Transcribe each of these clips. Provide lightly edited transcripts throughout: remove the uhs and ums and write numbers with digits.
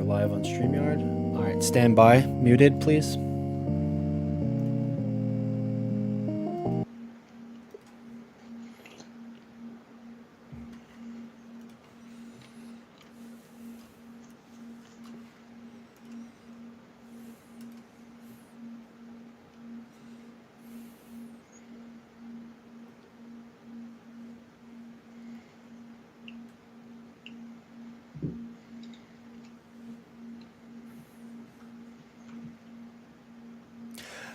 live on StreamYard. All right, stand by. Muted, please.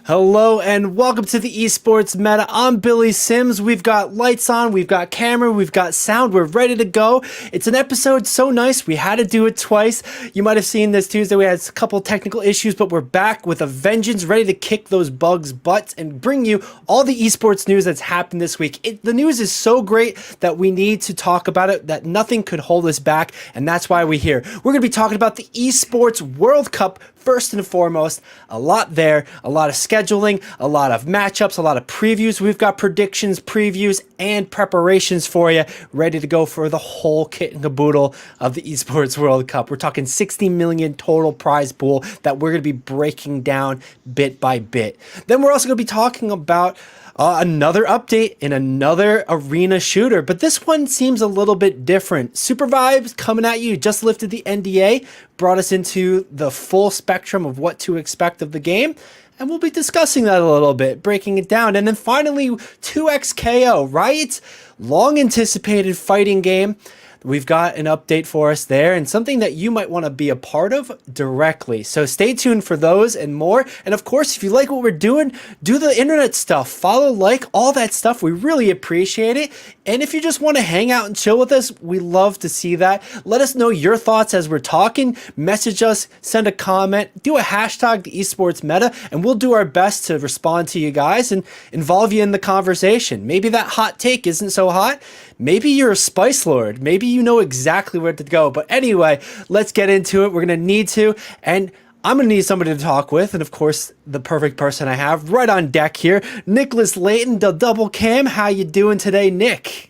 Hello and welcome to the Esports Meta. I'm Billy Sims. We've got lights on, we've got camera, we've got sound. We're ready to go. It's an episode so nice, we had to do it twice. You might have seen this Tuesday, we had a couple technical issues, but we're back with a vengeance, ready to kick those bugs' butts and bring you all the esports news that's happened this week. The news is so great that we need to talk about it, that nothing could hold us back, and that's why we're here. We're going to be talking about the Esports World Cup first and foremost. A lot there, a lot of scheduling, a lot of matchups, a lot of previews. We've got predictions, previews, and preparations for you, ready to go for the whole kit and caboodle of the Esports World Cup. We're talking 60 million total prize pool that we're going to be breaking down bit by bit. Then we're also going to be talking about another update in another arena shooter, but this one seems a little bit different. Super Vibes coming at you, just lifted the NDA, brought us into the full spectrum of what to expect of the game, and we'll be discussing that a little bit, breaking it down. And then finally, 2XKO, right? Long anticipated fighting game. We've got an update for us there and something that you might want to be a part of directly. So stay tuned for those and more. And of course, if you like what we're doing, do the internet stuff, follow, like, all that stuff. We really appreciate it. And if you just want to hang out and chill with us, we love to see that. Let us know your thoughts as we're talking. Message us, send a comment, do a hashtag the esports meta, and we'll do our best to respond to you guys and involve you in the conversation. Maybe that hot take isn't so hot. Maybe you're a Spice Lord. Maybe you know exactly where to go. But anyway, let's get into it. We're going to need to. And I'm going to need somebody to talk with. And of course, the perfect person I have right on deck here, Nicholas Layton, the double cam. How you doing today, Nick?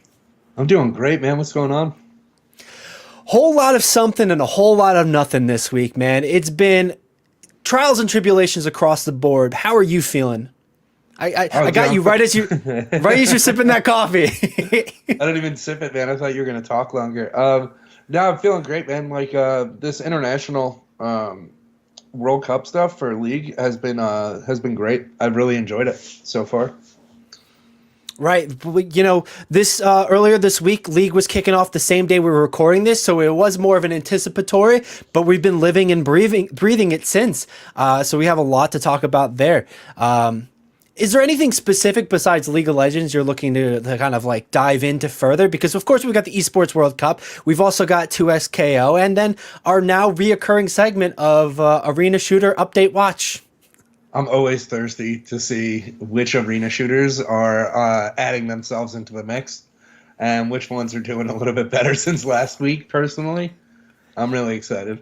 I'm doing great, man. What's going on? Whole lot of something and a whole lot of nothing this week, man. It's been trials and tribulations across the board. How are you feeling? I got you right as you're sipping that coffee. I don't even sip it, man. I thought you were going to talk longer. No, I'm feeling great, man. Like this international World Cup stuff for League has been great. I've really enjoyed it so far. Right. You know, this earlier this week, League was kicking off the same day we were recording this, so it was more of an anticipatory, but we've been living and breathing it since. So we have a lot to talk about there. Is there anything specific besides League of Legends you're looking to kind of like dive into further? Because of course we've got the Esports World Cup. We've also got 2XKO and then our now reoccurring segment of Arena Shooter Update Watch. I'm always thirsty to see which arena shooters are adding themselves into the mix and which ones are doing a little bit better since last week, personally. I'm really excited.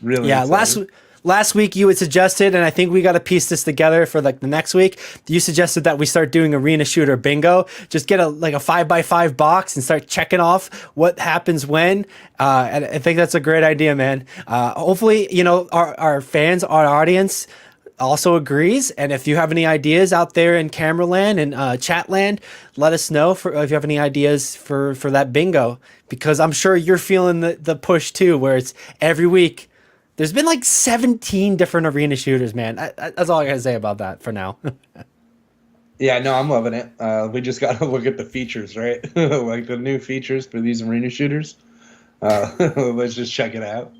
Really excited. Last week you had suggested, and I think we got to piece this together for like the next week. You suggested that we start doing arena shooter bingo. Just get a 5x5 box and start checking off what happens when. And I think that's a great idea, man. Hopefully, you know, our fans, our audience also agrees. And if you have any ideas out there in camera land and chat land, let us know if you have any ideas for that bingo, because I'm sure you're feeling the push too, where it's every week. There's been like 17 different arena shooters, man. That's all I gotta say about that for now. Yeah, no, I'm loving it. We just gotta look at the features, right? Like the new features for these arena shooters. Let's just check it out.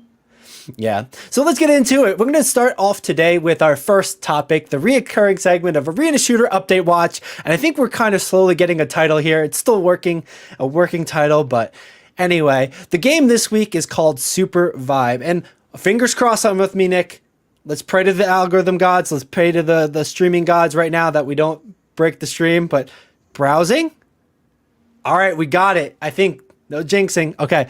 Yeah. So let's get into it. We're going to start off today with our first topic, the reoccurring segment of Arena Shooter Update Watch. And I think we're kind of slowly getting a title here. It's still a working title, but anyway, the game this week is called Super Vibe. And fingers crossed on with me, Nick. Let's pray to the algorithm gods. Let's pray to the streaming gods right now that we don't break the stream. But browsing? All right, we got it. I think no jinxing. Okay.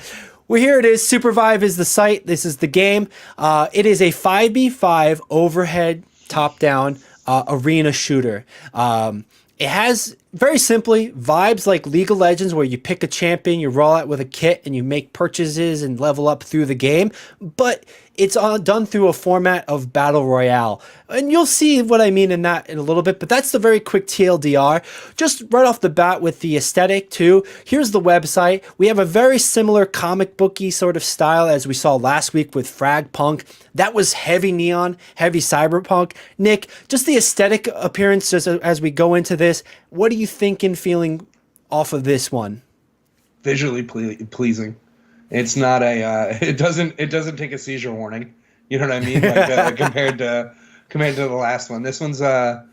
Well, here it is. Super Vibe is the site. This is the game. It is a 5v5 overhead top-down arena shooter. It has very simply, vibes like League of Legends, where you pick a champion, you roll out with a kit, and you make purchases and level up through the game. But it's all done through a format of Battle Royale. And you'll see what I mean in that in a little bit, but that's the very quick TLDR. Just right off the bat with the aesthetic too, here's the website. We have a very similar comic booky sort of style as we saw last week with Frag Punk. That was heavy neon, heavy cyberpunk. Nick, just the aesthetic appearance as we go into this, what are you thinking, feeling off of this one? Visually pleasing. It's not a. It doesn't take a seizure warning. You know what I mean? Like compared to the last one. This one's a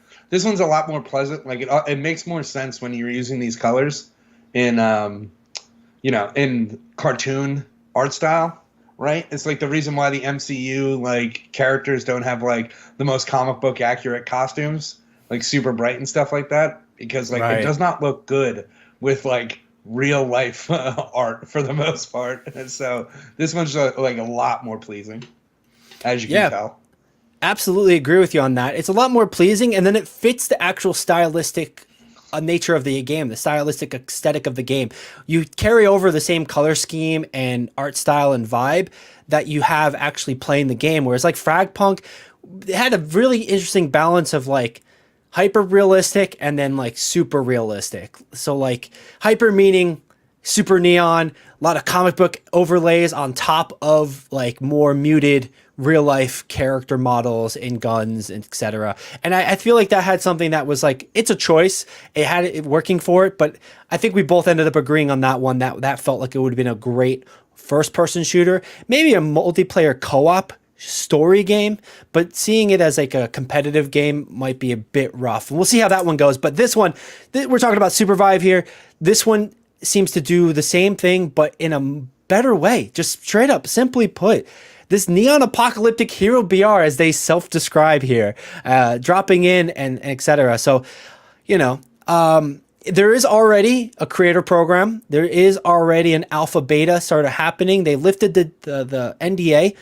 lot more pleasant. Like it makes more sense when you're using these colors in in cartoon art style, right? It's like the reason why the MCU like characters don't have like the most comic book accurate costumes, like super bright and stuff like that, because like it does not look good with like real life art for the most part. And so this one's like a lot more pleasing, as you can tell. Absolutely agree with you on that. It's a lot more pleasing, and then it fits the actual stylistic nature of the game, the stylistic aesthetic of the game. You carry over the same color scheme and art style and vibe that you have actually playing the game, whereas like Fragpunk, it had a really interesting balance of like hyper realistic and then like super realistic. So like hyper meaning super neon, a lot of comic book overlays on top of like more muted real life character models and guns, etc. And I feel like that had something that was like, it's a choice. It had it working for it, but I think we both ended up agreeing on that one. That felt like it would have been a great first person shooter, maybe a multiplayer co-op story game, but seeing it as like a competitive game might be a bit rough. And we'll see how that one goes. But this one, we're talking about Supervive here. This one seems to do the same thing, but in a better way. Just straight up, simply put, this neon apocalyptic hero BR, as they self-describe here, dropping in and etc. So, there is already a creator program. There is already an alpha beta sort of happening. They lifted the NDA.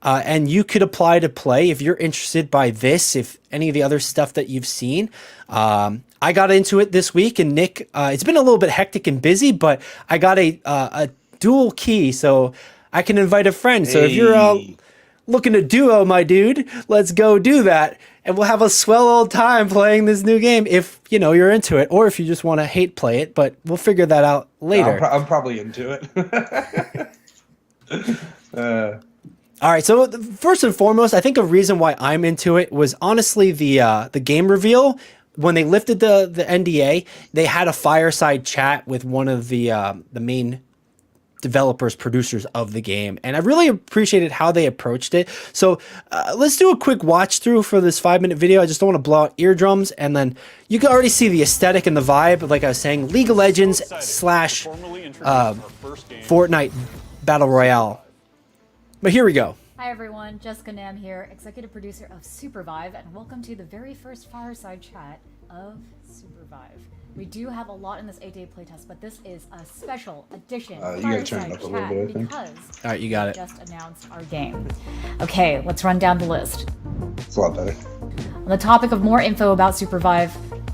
And you could apply to play if you're interested by this, if any of the other stuff that you've seen. I got into it this week, and Nick, it's been a little bit hectic and busy, but I got a dual key, so I can invite a friend. So if you're looking to duo, my dude, let's go do that. And we'll have a swell old time playing this new game if, you're into it, or if you just want to hate play it, but we'll figure that out later. I'm probably into it. All right, so first and foremost, I think a reason why I'm into it was honestly the game reveal. When they lifted the NDA, they had a fireside chat with one of the main developers, producers of the game, and I really appreciated how they approached it. So let's do a quick watch through for this 5-minute video. I just don't want to blow out eardrums, and then you can already see the aesthetic and the vibe. Like I was saying, League of Legends / Fortnite Battle Royale. But here we go. Hi everyone, Jessica Nam here, executive producer of Supervive, and welcome to the very first fireside chat of Supervive. We do have a lot in this 8-day playtest, but this is a special edition fireside chat because all right, you got it. We just announced our game. Okay, let's run down the list. It's a lot better. On the topic of more info about Supervive,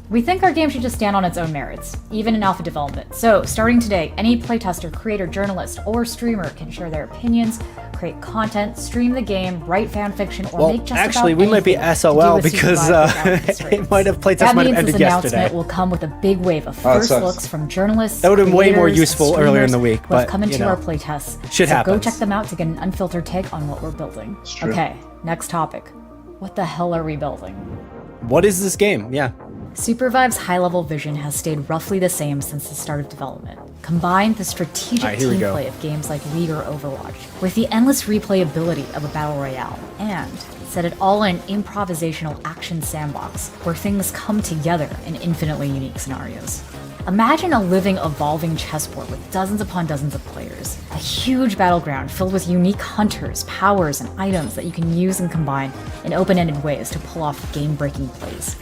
we think our game should just stand on its own merits, even in alpha development. So, starting today, any playtester, creator, journalist, or streamer can share their opinions, create content, stream the game, write fan fiction, or make just actually, about we might be SOL because it might have playtest might have ended yesterday. That means this announcement will come with a big wave of first looks from journalists. That would have been way more useful earlier in the week, but come into our playtests. Shit happens. Go check them out to get an unfiltered take on what we're building. Okay, next topic. What the hell are we building? What is this game? Yeah. Supervive's high-level vision has stayed roughly the same since the start of development. Combine the strategic team play of games like League or Overwatch with the endless replayability of a battle royale, and set it all in an improvisational action sandbox where things come together in infinitely unique scenarios. Imagine a living, evolving chessboard with dozens upon dozens of players, a huge battleground filled with unique hunters, powers, and items that you can use and combine in open-ended ways to pull off game-breaking plays.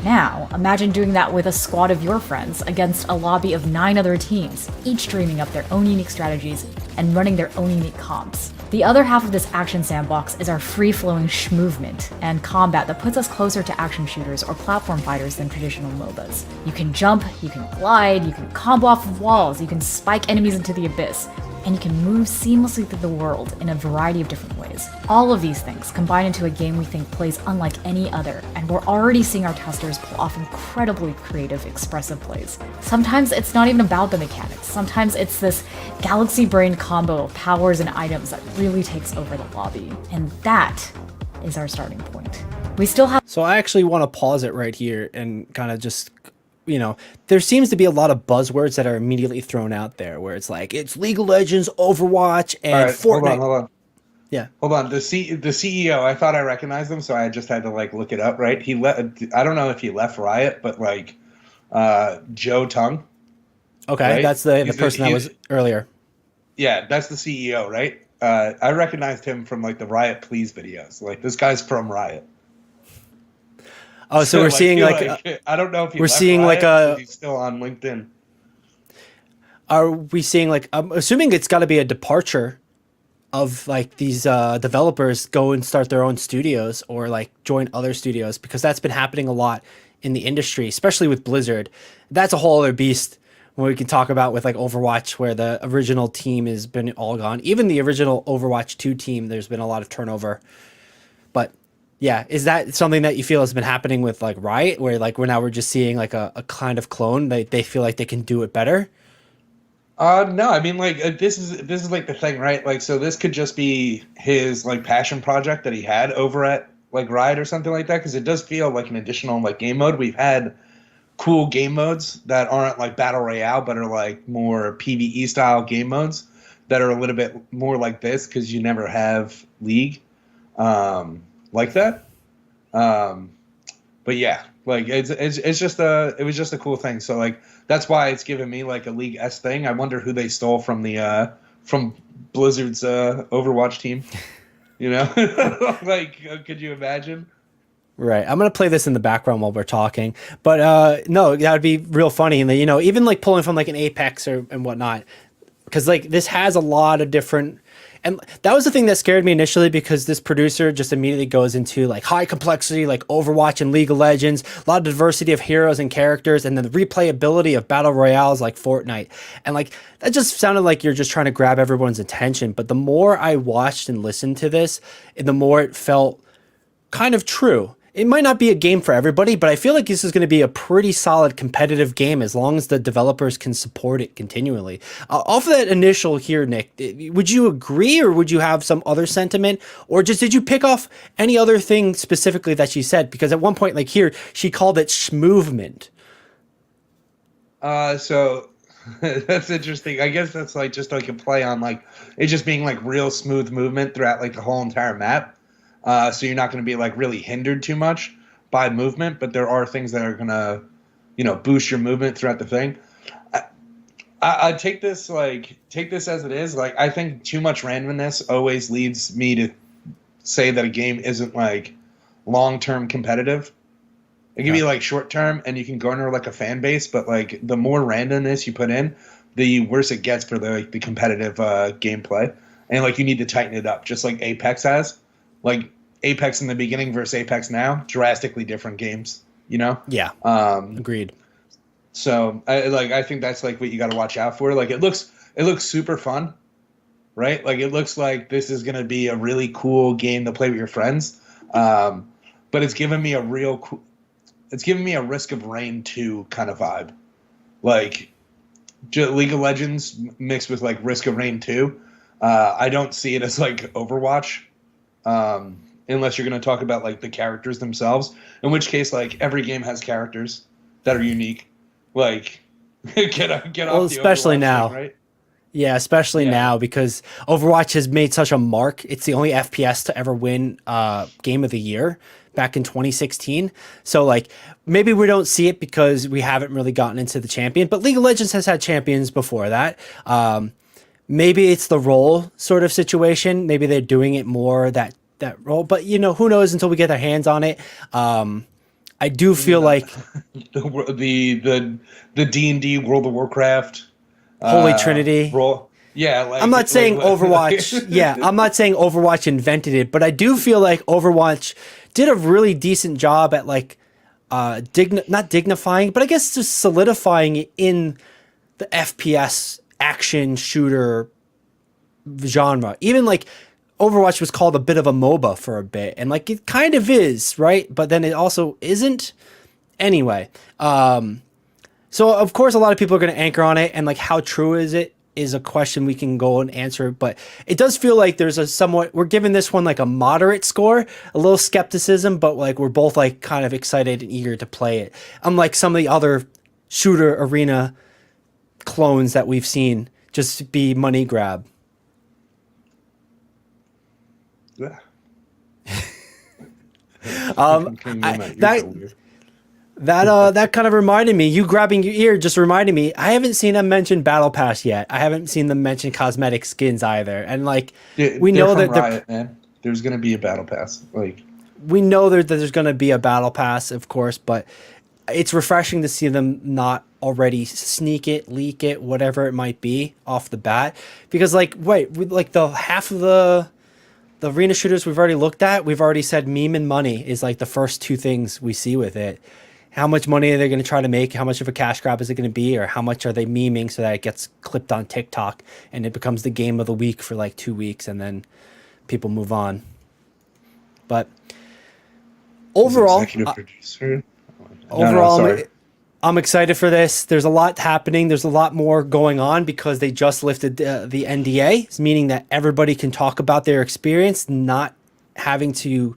Now, imagine doing that with a squad of your friends against a lobby of 9 other teams, each dreaming up their own unique strategies and running their own unique comps. The other half of this action sandbox is our free-flowing movement and combat that puts us closer to action shooters or platform fighters than traditional MOBAs. You can jump, you can glide, you can combo off of walls, you can spike enemies into the abyss, and you can move seamlessly through the world in a variety of different ways. All of these things combine into a game we think plays unlike any other, and we're already seeing our testers pull off incredibly creative, expressive plays. Sometimes it's not even about the mechanics. Sometimes it's this galaxy brain combo of powers and items that really takes over the lobby. And that is our starting point. We still have... So I actually want to pause it right here and kind of just, there seems to be a lot of buzzwords that are immediately thrown out there where it's like, it's League of Legends, Overwatch, and Fortnite. Hold on. Yeah. Hold on. The CEO, I thought I recognized him, so I just had to look it up, right? I don't know if he left Riot, but Joe Tung. Okay, right? that's the person that was earlier. Yeah, that's the CEO, right? I recognized him from the Riot Please videos. This guy's from Riot. Oh, so we're seeing I don't know if we're seeing Riot, he's still on LinkedIn. Are we seeing I'm assuming it's got to be a departure of these developers go and start their own studios or join other studios, because that's been happening a lot in the industry, especially with Blizzard. That's a whole other beast when we can talk about with Overwatch, where the original team has been all gone. Even the original Overwatch 2 team, there's been a lot of turnover. But yeah, is that something that you feel has been happening with Riot, where we're just seeing a kind of clone? They feel like they can do it better? No, I mean this is the thing, right? So this could just be his passion project that he had over at Riot or something like that, because it does feel like an additional game mode. We've had cool game modes that aren't battle royale, but are more PvE style game modes that are a little bit more like this, because you never have League like that. But yeah, it was just a cool thing. So that's why it's given me a League-esque thing. I wonder who they stole from the from Blizzard's Overwatch team. Could you imagine? Right. I'm going to play this in the background while we're talking. But no, that would be real funny. And even pulling from an Apex and whatnot, because this has a lot of different. And that was the thing that scared me initially, because this producer just immediately goes into high complexity, Overwatch and League of Legends, a lot of diversity of heroes and characters, and then the replayability of battle royales like Fortnite. And that just sounded like you're just trying to grab everyone's attention. But the more I watched and listened to this, the more it felt kind of true. It might not be a game for everybody, but I feel like this is going to be a pretty solid competitive game as long as the developers can support it continually. Off of that initial here, Nick, would you agree, or would you have some other sentiment, or just did you pick off any other thing specifically that she said? Because at one point, here, she called it schmovement. So that's interesting. I guess that's just a play on it just being real smooth movement throughout the whole entire map. So you're not going to be really hindered too much by movement, but there are things that are going to, boost your movement throughout the thing. I take this as it is. I think too much randomness always leads me to say that a game isn't long-term competitive. It can be short-term, and you can garner a fan base, but the more randomness you put in, the worse it gets for the competitive gameplay. And you need to tighten it up, just like Apex has. Apex in the beginning versus Apex now, drastically different games, Yeah. Agreed. So I think that's what you got to watch out for. It looks super fun, right? It looks like this is going to be a really cool game to play with your friends. But it's given me a Risk of Rain 2 kind of vibe. League of Legends mixed with Risk of Rain 2. I don't see it as Overwatch. Unless you're going to talk about the characters themselves, in which case every game has characters that are unique. Get off especially Overwatch now, thing, right? Yeah, especially now, because Overwatch has made such a mark. It's the only FPS to ever win Game of the Year back in 2016. So maybe we don't see it because we haven't really gotten into the champion, but League of Legends has had champions before that. Maybe it's the role sort of situation. Maybe they're doing it more that role, but who knows until we get our hands on it. I do feel the D&D World of Warcraft Holy Trinity role. Yeah, like I'm not saying like, Overwatch. Yeah, I'm not saying Overwatch invented it, but I do feel like Overwatch did a really decent job at like not dignifying, but I guess just solidifying it in the FPS action shooter genre. Even like Overwatch was called a bit of a MOBA for a bit, and like it kind of is, right? But then it also isn't. Anyway, so of course a lot of people are going to anchor on it, and like how true is it is a question we can go and answer. But it does feel like there's a somewhat, we're giving this one like a moderate score, a little skepticism, but like we're both like kind of excited and eager to play it. Unlike some of the other shooter arena clones that we've seen just be money grab. Yeah. That kind of reminded me, you grabbing your ear just reminded me, I haven't seen them mention Battle Pass yet. I haven't seen them mention cosmetic skins either. And like, we know that Riot, man. There's going to be a Battle Pass. Like, we know that there's going to be a Battle Pass, of course, but it's refreshing to see them not already sneak it, leak it, whatever it might be off the bat. Because like, like the half of the arena shooters we've already looked at, we've already said meme and money is like the first two things we see with it. How much money are they going to try to make? How much of a cash grab is it going to be? Or how much are they memeing so that it gets clipped on TikTok and it becomes the game of the week for like 2 weeks and then people move on. But overall, executive producer. Overall, I'm excited for this. There's a lot happening. There's a lot more going on because they just lifted the NDA, meaning that everybody can talk about their experience, not having to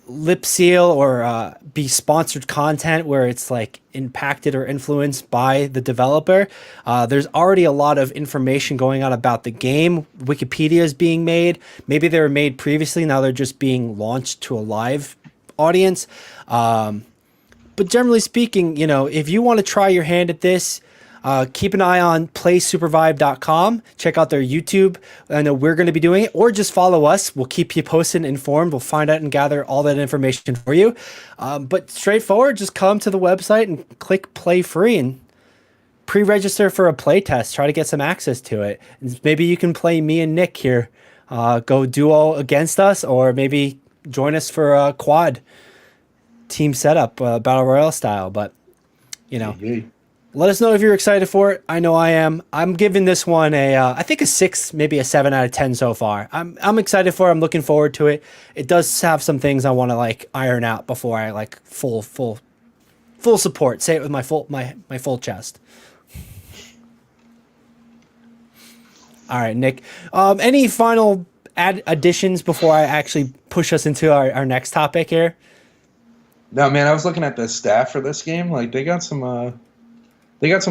lip seal or be sponsored content where it's like impacted or influenced by the developer. There's already a lot of information going on about the game. Wikipedia is being made. Maybe they were made previously. Now they're just being launched to a live audience. But generally speaking, you know, if you want to try your hand at this, keep an eye on playsupervive.com. Check out their YouTube. I know we're going to be doing it, or just follow us. We'll keep you posted and informed. We'll find out and gather all that information for you. But straightforward, just come to the website and click play free and pre-register for a play test. Try to get some access to it. And maybe you can play me and Nick here. Go duo against us, or maybe join us for a quad team setup, battle royale style. But you know, let us know if you're excited for it. I know I am. I'm giving this one I think a 6, maybe a 7 out of 10 so far. I'm excited for it. I'm looking forward to it. It does have some things I want to like iron out before I like full support. Say it with my full chest. All right, Nick. Any final additions before I actually push us into our next topic here? No, man, I was looking at the staff for this game. Like, they got some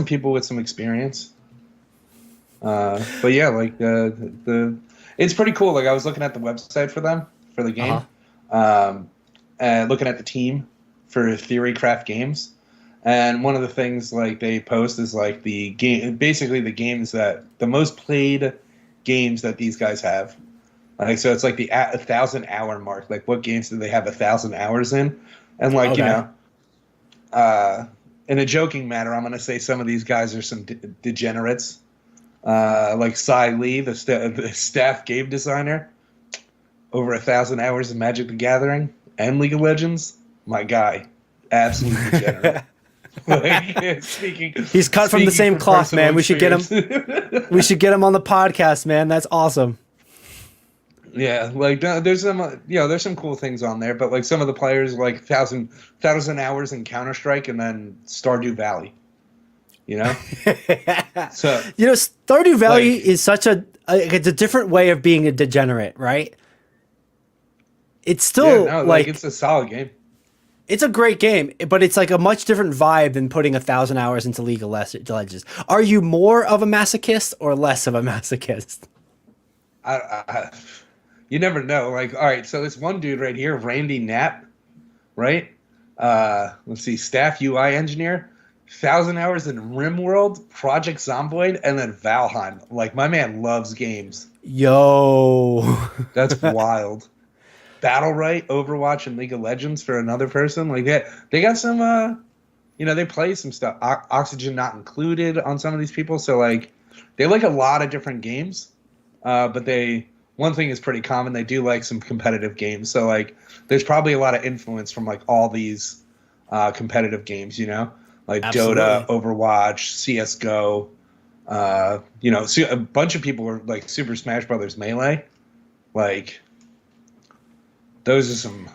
people with some experience. But yeah, like it's pretty cool. Like, I was looking at the website for them for the game, and looking at the team for Theorycraft Games. And one of the things like they post is like the game, basically the games that the most played games that these guys have. Like, so it's like the 1,000-hour mark. Like, what games do they have 1,000 hours in? And like, okay, you know, in a joking manner, I'm going to say some of these guys are some degenerates. Like Cy Lee, the staff game designer, over 1,000 hours of Magic the Gathering and League of Legends. My guy, absolute degenerate. He's cut from the same cloth, man. We should get him. We should get him on the podcast, man. That's awesome. Yeah, like there's some cool things on there, but like some of the players like 1,000 hours in Counter-Strike and then Stardew Valley. You know? So you know, Stardew Valley is such it's a different way of being a degenerate, right? It's still like it's a solid game. It's a great game, but it's like a much different vibe than putting 1,000 hours into League of Legends. Are you more of a masochist or less of a masochist? You never know. Like, all right, so this one dude right here, Randy Knapp, right? Let's see, staff UI engineer, 1,000 hours in RimWorld, Project Zomboid, and then Valheim. Like, my man loves games. Yo. That's wild. Battlerite, Overwatch, and League of Legends for another person. Like, they got some, you know, they play some stuff. Oxygen not included on some of these people. So, like, they like a lot of different games, but one thing is pretty common. They do like some competitive games. So like, there's probably a lot of influence from like all these competitive games, like Absolutely. Dota, Overwatch, CS:GO. So a bunch of people were like Super Smash Brothers Melee. Like, those are some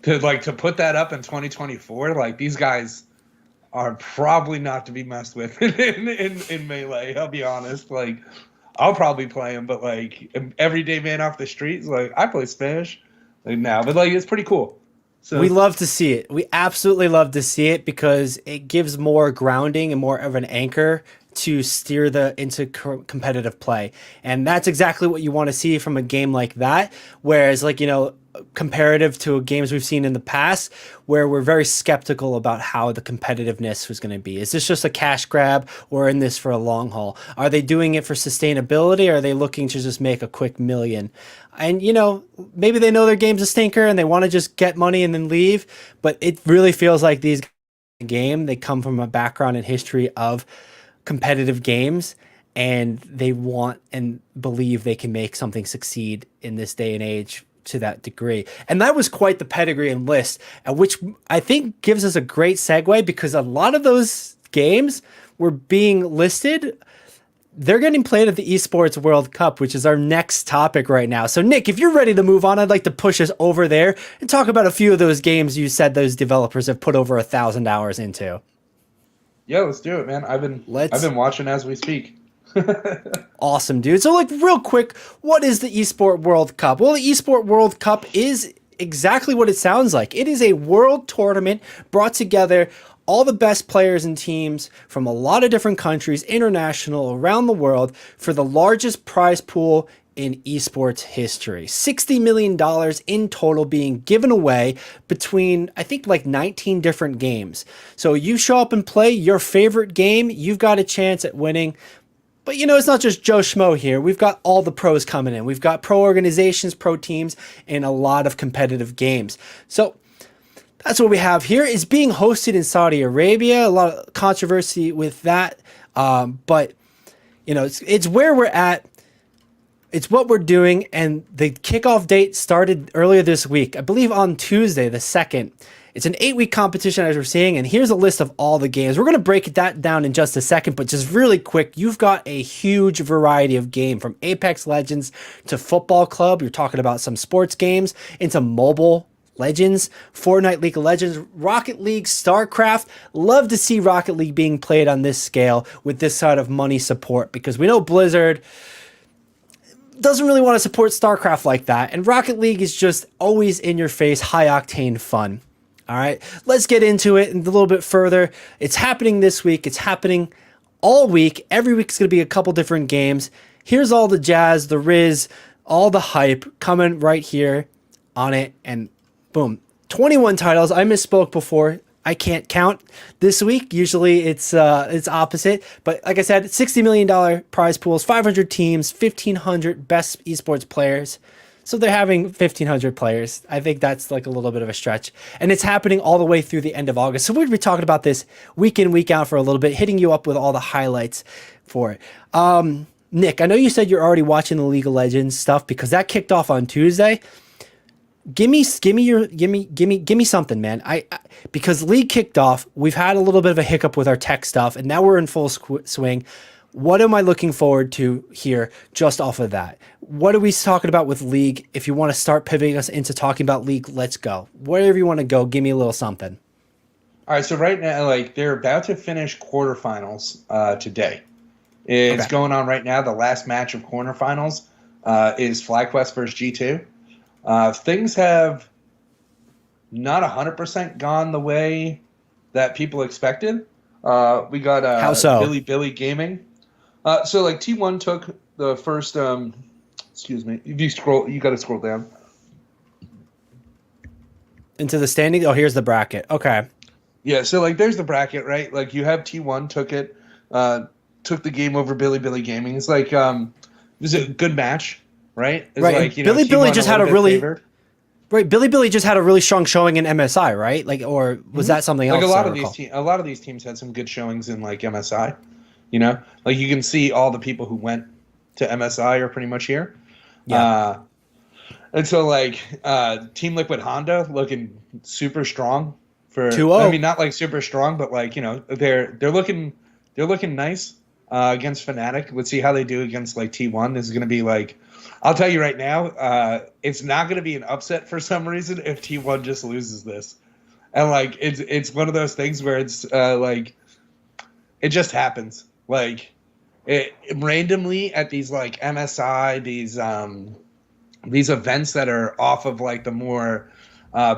to put that up in 2024. Like, these guys are probably not to be messed with in Melee. I'll be honest. Like, I'll probably play them, but like everyday man off the streets, like I play Smash like now, but like it's pretty cool. So we love to see it. We absolutely love to see it because it gives more grounding and more of an anchor to steer into competitive play. And that's exactly what you want to see from a game like that. Whereas like, comparative to games we've seen in the past where we're very skeptical about how the competitiveness was going to be. Is this just a cash grab or in this for a long haul? Are they doing it for sustainability or are they looking to just make a quick million? And, maybe they know their game's a stinker and they want to just get money and then leave. But it really feels like these they come from a background and history of competitive games and they want and believe they can make something succeed in this day and age to that degree. And that was quite the pedigree and list, which I think gives us a great segue because a lot of those games were being listed. They're getting played at the Esports World Cup, which is our next topic right now. So Nick, if you're ready to move on, I'd like to push us over there and talk about a few of those games you said those developers have put over 1,000 hours into. Yeah, let's do it, man. I've been watching as we speak. Awesome, dude. So, like, real quick, what is the Esport World Cup? Well, the Esport World Cup is exactly what it sounds like. It is a world tournament brought together all the best players and teams from a lot of different countries, international, around the world, for the largest prize pool in esports history. $60 million in total being given away between, I think, like 19 different games. So you show up and play your favorite game, you've got a chance at winning. But it's not just Joe Schmo here. We've got all the pros coming in. We've got pro organizations, pro teams, and a lot of competitive games. So that's what we have here. It's being hosted in Saudi Arabia. A lot of controversy with that. But, it's where we're at. It's what we're doing. And the kickoff date started earlier this week. I believe on Tuesday, the 2nd. It's an 8-week competition, as we're seeing, and here's a list of all the games. We're going to break that down in just a second, but just really quick, you've got a huge variety of game, from Apex Legends to Football Club. You're talking about some sports games, into mobile Legends, Fortnite, League of Legends, Rocket League, StarCraft. Love to see Rocket League being played on this scale with this sort of money support, because we know Blizzard doesn't really want to support StarCraft like that, and Rocket League is just always in your face, high octane fun. All right, let's get into it a little bit further. It's happening this week. It's happening all week. Every week is going to be a couple different games. Here's all the jazz, the riz, all the hype coming right here on it. And boom, 21 titles. I misspoke before. I can't count this week. Usually it's opposite. But like I said, $60 million prize pools, 500 teams, 1,500 best esports players. So they're having 1,500 players. I think that's like a little bit of a stretch. And it's happening all the way through the end of August. So we're going to be talking about this week in, week out for a little bit, hitting you up with all the highlights for it. Nick, I know you said you're already watching the League of Legends stuff because that kicked off on Tuesday. Give me something, man. Because League kicked off, we've had a little bit of a hiccup with our tech stuff, and now we're in full swing. What am I looking forward to here just off of that? What are we talking about with League? If you want to start pivoting us into talking about League, let's go. Wherever you want to go, give me a little something. All right, so right now, like, they're about to finish quarterfinals today. It's going on right now. The last match of quarterfinals is FlyQuest versus G2. Things have not 100% gone the way that people expected. We got How so? Billy Gaming. So like T1 took the first. Excuse me. If you scroll, you got to scroll down Into the standing. Oh, here's the bracket. Okay. Yeah. So like, there's the bracket, right? Like you have T1 took it, took the game over Billy Gaming. It's like it was a good match, right? It's right. Like, you know, Billy just had a really favored. Right. Billy just had a really strong showing in MSI, right? Like, or was that something else? Like a lot of these teams had some good showings in like MSI. Like you can see all the people who went to MSI are pretty much here. Yeah. And so like Team Liquid Honda looking super strong for, I 2-0. mean, not like super strong, but like, they're looking nice against Fnatic. Let's see how they do against like T1. This is going to be like, I'll tell you right now, it's not going to be an upset for some reason if T1 just loses this. And like it's one of those things where it's like it just happens. Like it randomly at these like MSI, these events that are off of like the more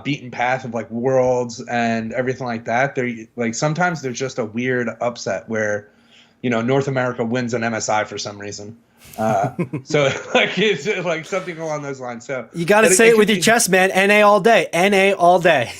beaten path of like Worlds and everything like that. They're like sometimes there's just a weird upset where North America wins an MSI for some reason. So like it's like something along those lines. So You got to say it with your chest, man. NA all day. NA all day.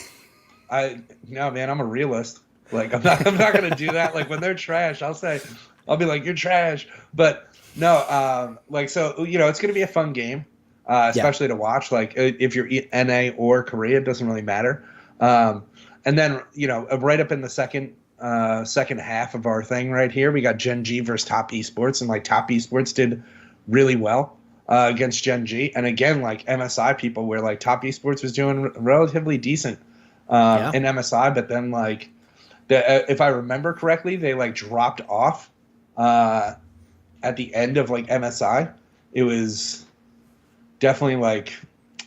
No, man, I'm a realist. Like I'm not gonna do that. Like when they're trash, I'll be like, you're trash. But no, like so it's gonna be a fun game, especially to watch. Like if you're NA or Korea, it doesn't really matter. And then right up in the second half of our thing right here, we got Gen G versus Top Esports, and like Top Esports did really well against Gen G. And again, like MSI people, where like Top Esports was doing relatively decent in MSI, but then like if I remember correctly, they like dropped off at the end of like MSI. It was definitely like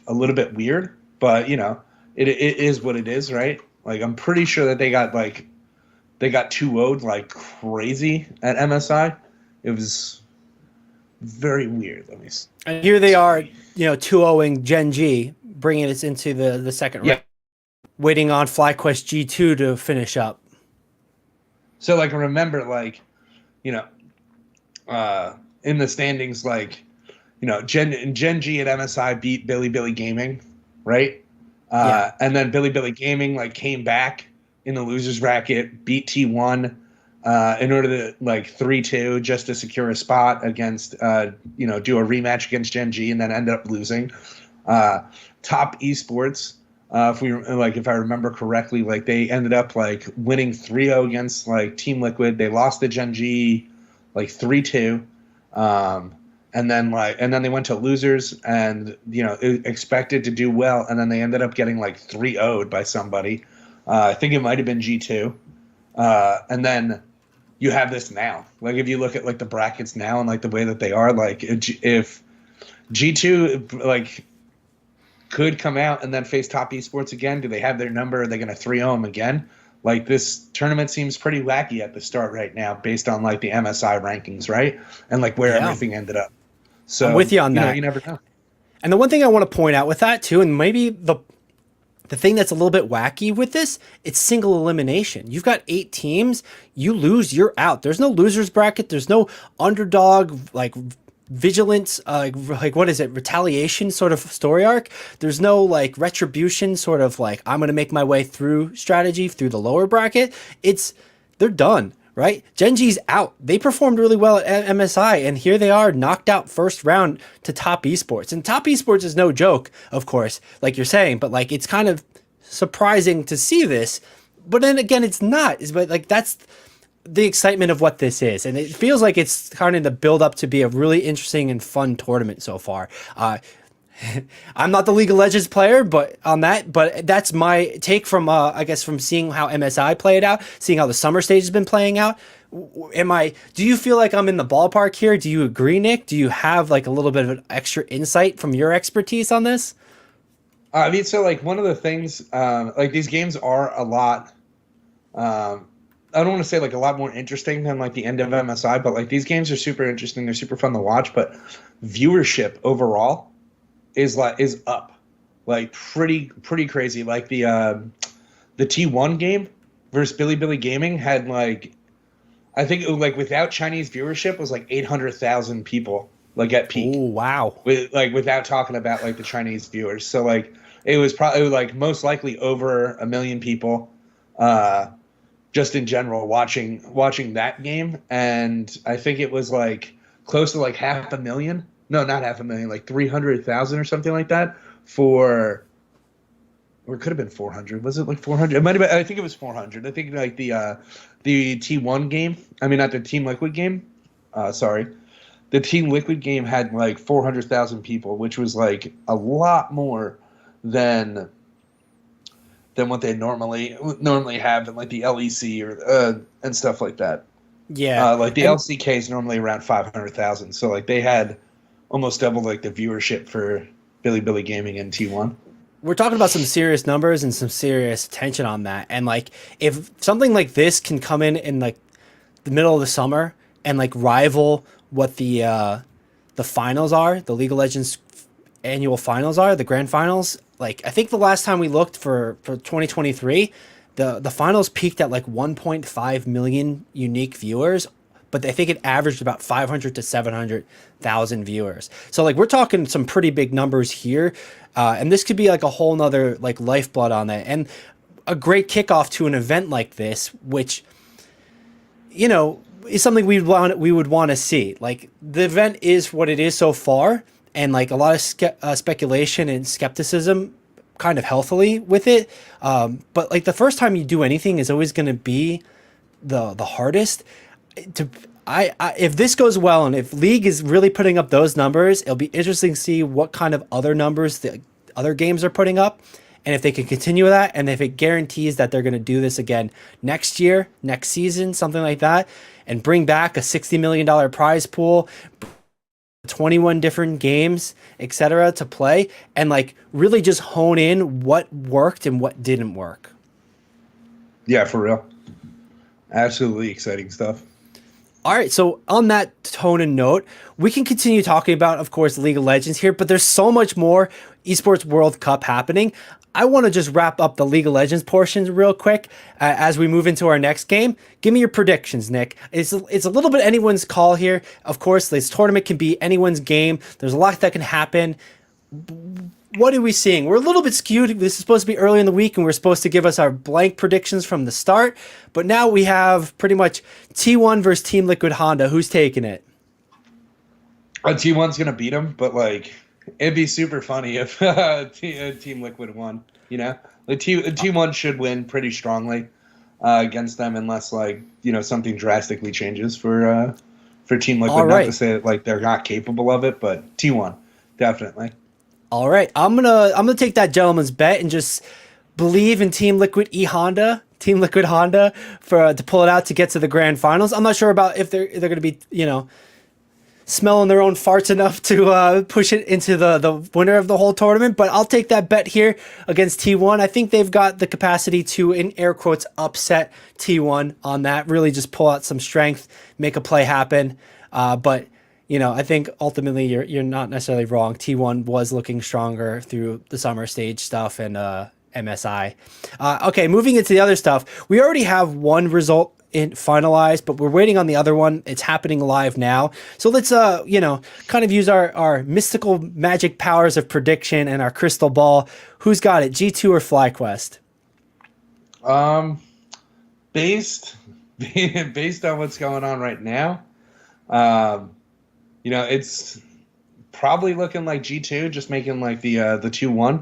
a little bit weird, but it is what it is, right? Like I'm pretty sure that they got 2-0'd like crazy at MSI. It was very weird. Let me see. And here they are, 2-0ing Gen G, bringing us into the second round. Waiting on FlyQuest G2 to finish up. So like remember like in the standings like Gen G at MSI beat Billy Gaming, right? And then Billy Gaming like came back in the losers bracket, beat T1 in order to like 3-2 just to secure a spot against do a rematch against Gen G, and then end up losing. Top Esports, if I remember correctly, like they ended up like winning 3-0 against like Team Liquid. They lost to Gen G like 3-2. And then they went to losers and expected to do well, and then they ended up getting like 3-0'd by somebody. I think it might have been G2. And then you have this now. Like if you look at like the brackets now and like the way that they are, like if G2 like could come out and then face Top Esports again, do they have their number? Are they going to 3-0 them again? Like this tournament seems pretty wacky at the start right now based on like the MSI rankings, right? And like where everything ended up. So I'm with you on that. You never know. And the one thing I want to point out with that too, and maybe the thing that's a little bit wacky with this, it's single elimination. You've got 8 teams. You lose, you're out. There's no losers bracket. There's no underdog, like vigilance, like what is it? Retaliation sort of story arc. There's no like retribution sort of like I'm going to make my way through strategy through the lower bracket. They're done. Right? Gen G's out. They performed really well at MSI, and here they are knocked out first round to Top Esports. And Top Esports is no joke, of course, like you're saying, but like it's kind of surprising to see this. But then again, it's not. But like that's the excitement of what this is. And it feels like it's kind of the build up to be a really interesting and fun tournament so far. I'm not the League of Legends player, but that's my take from I guess from seeing how MSI played out, seeing how the summer stage has been playing out. Do you feel like I'm in the ballpark here? Do you agree, Nick? Do you have like a little bit of an extra insight from your expertise on this? I mean, so like one of the things, like these games are a lot. I don't want to say like a lot more interesting than like the end of MSI, but like these games are super interesting. They're super fun to watch, but viewership overall is up, like pretty crazy. Like the T1 game versus Billy Gaming had like, I think it was like without Chinese viewership was like 800,000 people like at peak. Oh wow! Without talking about like the Chinese viewers, so like it was probably like most likely over 1 million people, just in general watching that game, and I think it was like close to like 500,000. No, not 500,000, like 300,000 or something like that for or it could have been 400. Was it like 400? It might have been. I think it was 400. I think like the T1 game. I mean, not the Team Liquid game. Sorry, the Team Liquid game had like 400,000 people, which was like a lot more than what they normally have in like the LEC or and stuff like that. Yeah, like the LCK is normally around 500,000, so like they had almost double like the viewership for Billy Gaming in T1. We're talking about some serious numbers and some serious attention on that. And like, if something like this can come in like the middle of the summer and like rival what the finals are, the League of Legends annual finals are, the grand finals. Like, I think the last time we looked for 2023, the finals peaked at like 1.5 million unique viewers, but I think it averaged about 500 to 700,000 viewers. So like, we're talking some pretty big numbers here. And this could be like a whole nother like lifeblood on that, and a great kickoff to an event like this, which, you know, is something we would want to see. Like, the event is what it is so far, and like a lot of speculation and skepticism, kind of healthily with it. But like the first time you do anything is always going to be the hardest. If this goes well and if League is really putting up those numbers, it'll be interesting to see what kind of other numbers the other games are putting up, and if they can continue that, and if it guarantees that they're going to do this again next year, next season, something like that, and bring back a $60 million prize pool, 21 different games, etc. to play, and like really just hone in what worked and what didn't work. Yeah, for real. Absolutely exciting stuff. All right, so on that tone and note, we can continue talking about, of course, League of Legends here, but there's so much more Esports World Cup happening. I want to just wrap up the League of Legends portions real quick as we move into our next game. Give me your predictions, Nick. It's a little bit anyone's call here. Of course, this tournament can be anyone's game. There's a lot that can happen. What are we seeing? We're a little bit skewed. This is supposed to be early in the week, and we're supposed to give us our blank predictions from the start. But now we have pretty much T1 versus Team Liquid Honda. Who's taking it? T1's going to beat them, but like it'd be super funny if Team Liquid won. You know, the T1 should win pretty strongly against them, unless like something drastically changes for Team Liquid. All right. Not to say that like they're not capable of it, but T1 definitely. All right, I'm gonna take that gentleman's bet and just believe in Team Liquid Honda for to pull it out to get to the grand finals. I'm not sure about if they're gonna be smelling their own farts enough to push it into the winner of the whole tournament, but I'll take that bet here against T1. I think they've got the capacity to, in air quotes, upset T1 on that. Really, just pull out some strength, make a play happen, but. I think ultimately you're not necessarily wrong. T1 was looking stronger through the summer stage stuff and MSI. Okay, moving into the other stuff. We already have one result finalized, but we're waiting on the other one. It's happening live now. So let's kind of use our mystical magic powers of prediction and our crystal ball. Who's got it, G2 or FlyQuest? Based on what's going on right now, it's probably looking like G2 just making like the 2-1,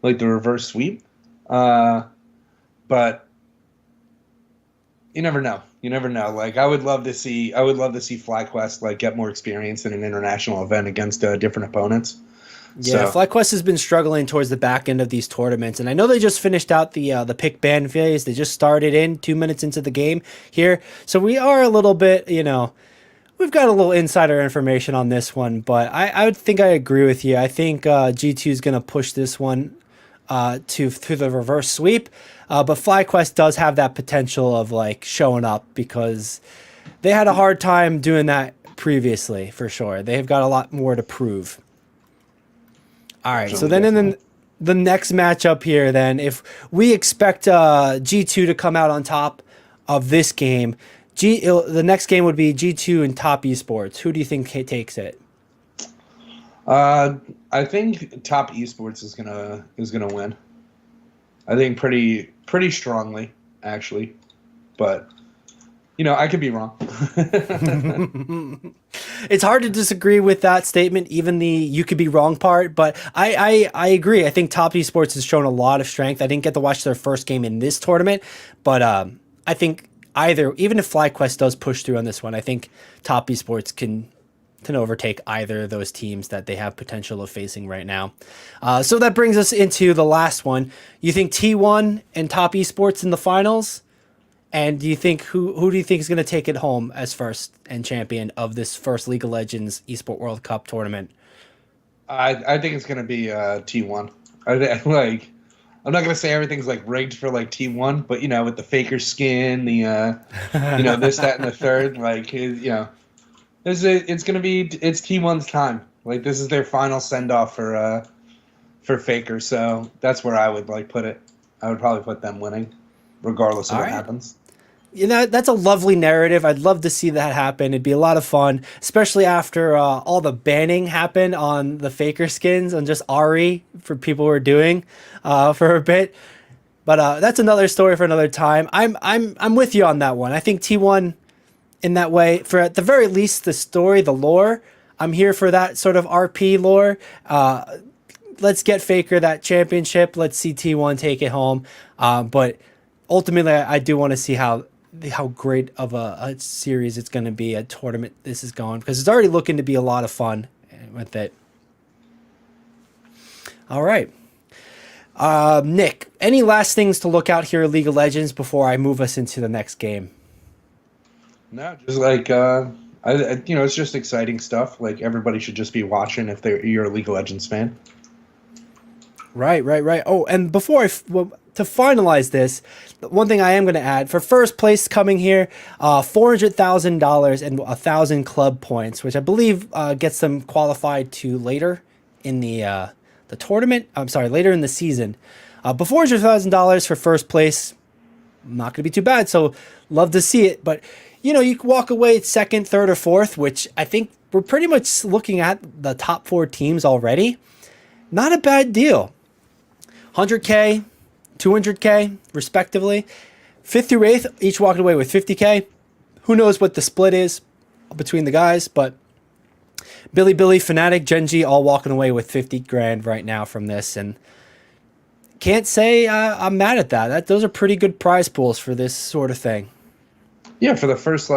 like the reverse sweep. But you never know. Like I would love to see FlyQuest like get more experience in an international event against different opponents. Yeah, so. FlyQuest has been struggling towards the back end of these tournaments, and I know they just finished out the pick ban phase. They just started in 2 minutes into the game here, so we are a little bit, we've got a little insider information on this one, but I would think I agree with you. I think G2 is going to push this one to the reverse sweep, but FlyQuest does have that potential of like showing up because they had a hard time doing that previously, for sure. They've got a lot more to prove. All right, so then in the next matchup here, then if we expect G2 to come out on top of this game, the next game would be G2 and Top Esports. Who do you think takes it? I think Top Esports is gonna win. I think pretty strongly, actually, but I could be wrong. It's hard to disagree with that statement, even the you could be wrong part. But I agree. I think Top Esports has shown a lot of strength. I didn't get to watch their first game in this tournament, but I think even if FlyQuest does push through on this one, I think Top Esports can overtake either of those teams that they have potential of facing right now. So that brings us into the last one. You think T1 and Top Esports in the finals? And do you think who do you think is going to take it home as first and champion of this first League of Legends Esport World Cup tournament? I think it's going to be T1. I'm not going to say everything's like rigged for like T1, but with the Faker skin, the this, that, and the third, it's T1's time. Like, this is their final send off for Faker, so that's where I would put it. I would probably put them winning, regardless of what happens. That's a lovely narrative. I'd love to see that happen. It'd be a lot of fun, especially after all the banning happened on the Faker skins and just Ari for people who are doing for a bit. But that's another story for another time. I'm with you on that one. I think T1 in that way, for at the very least the story, the lore. I'm here for that sort of RP lore. Let's get Faker that championship. Let's see T1 take it home. But ultimately, I do want to see how great of a series it's going to be, a tournament this is going, because it's already looking to be a lot of fun with it. All right. Nick, any last things to look out here at League of Legends before I move us into the next game? No, just it's just exciting stuff. Like, everybody should just be watching if you're a League of Legends fan. Right. Oh, and before to finalize this, one thing I am going to add for first place coming here, $400,000 and 1,000 club points, which I believe gets them qualified to later in the tournament. I'm sorry, later in the season. But $400,000 for first place, not going to be too bad. So love to see it. But you can walk away second, third, or fourth, which I think we're pretty much looking at the top 4 teams already. Not a bad deal. 100K, 200K, respectively. 5th through 8th, each walking away with 50K. Who knows what the split is between the guys, but Billy, Fnatic, Genji, all walking away with 50 grand right now from this, and can't say I'm mad at that. Those are pretty good prize pools for this sort of thing. Yeah, for the first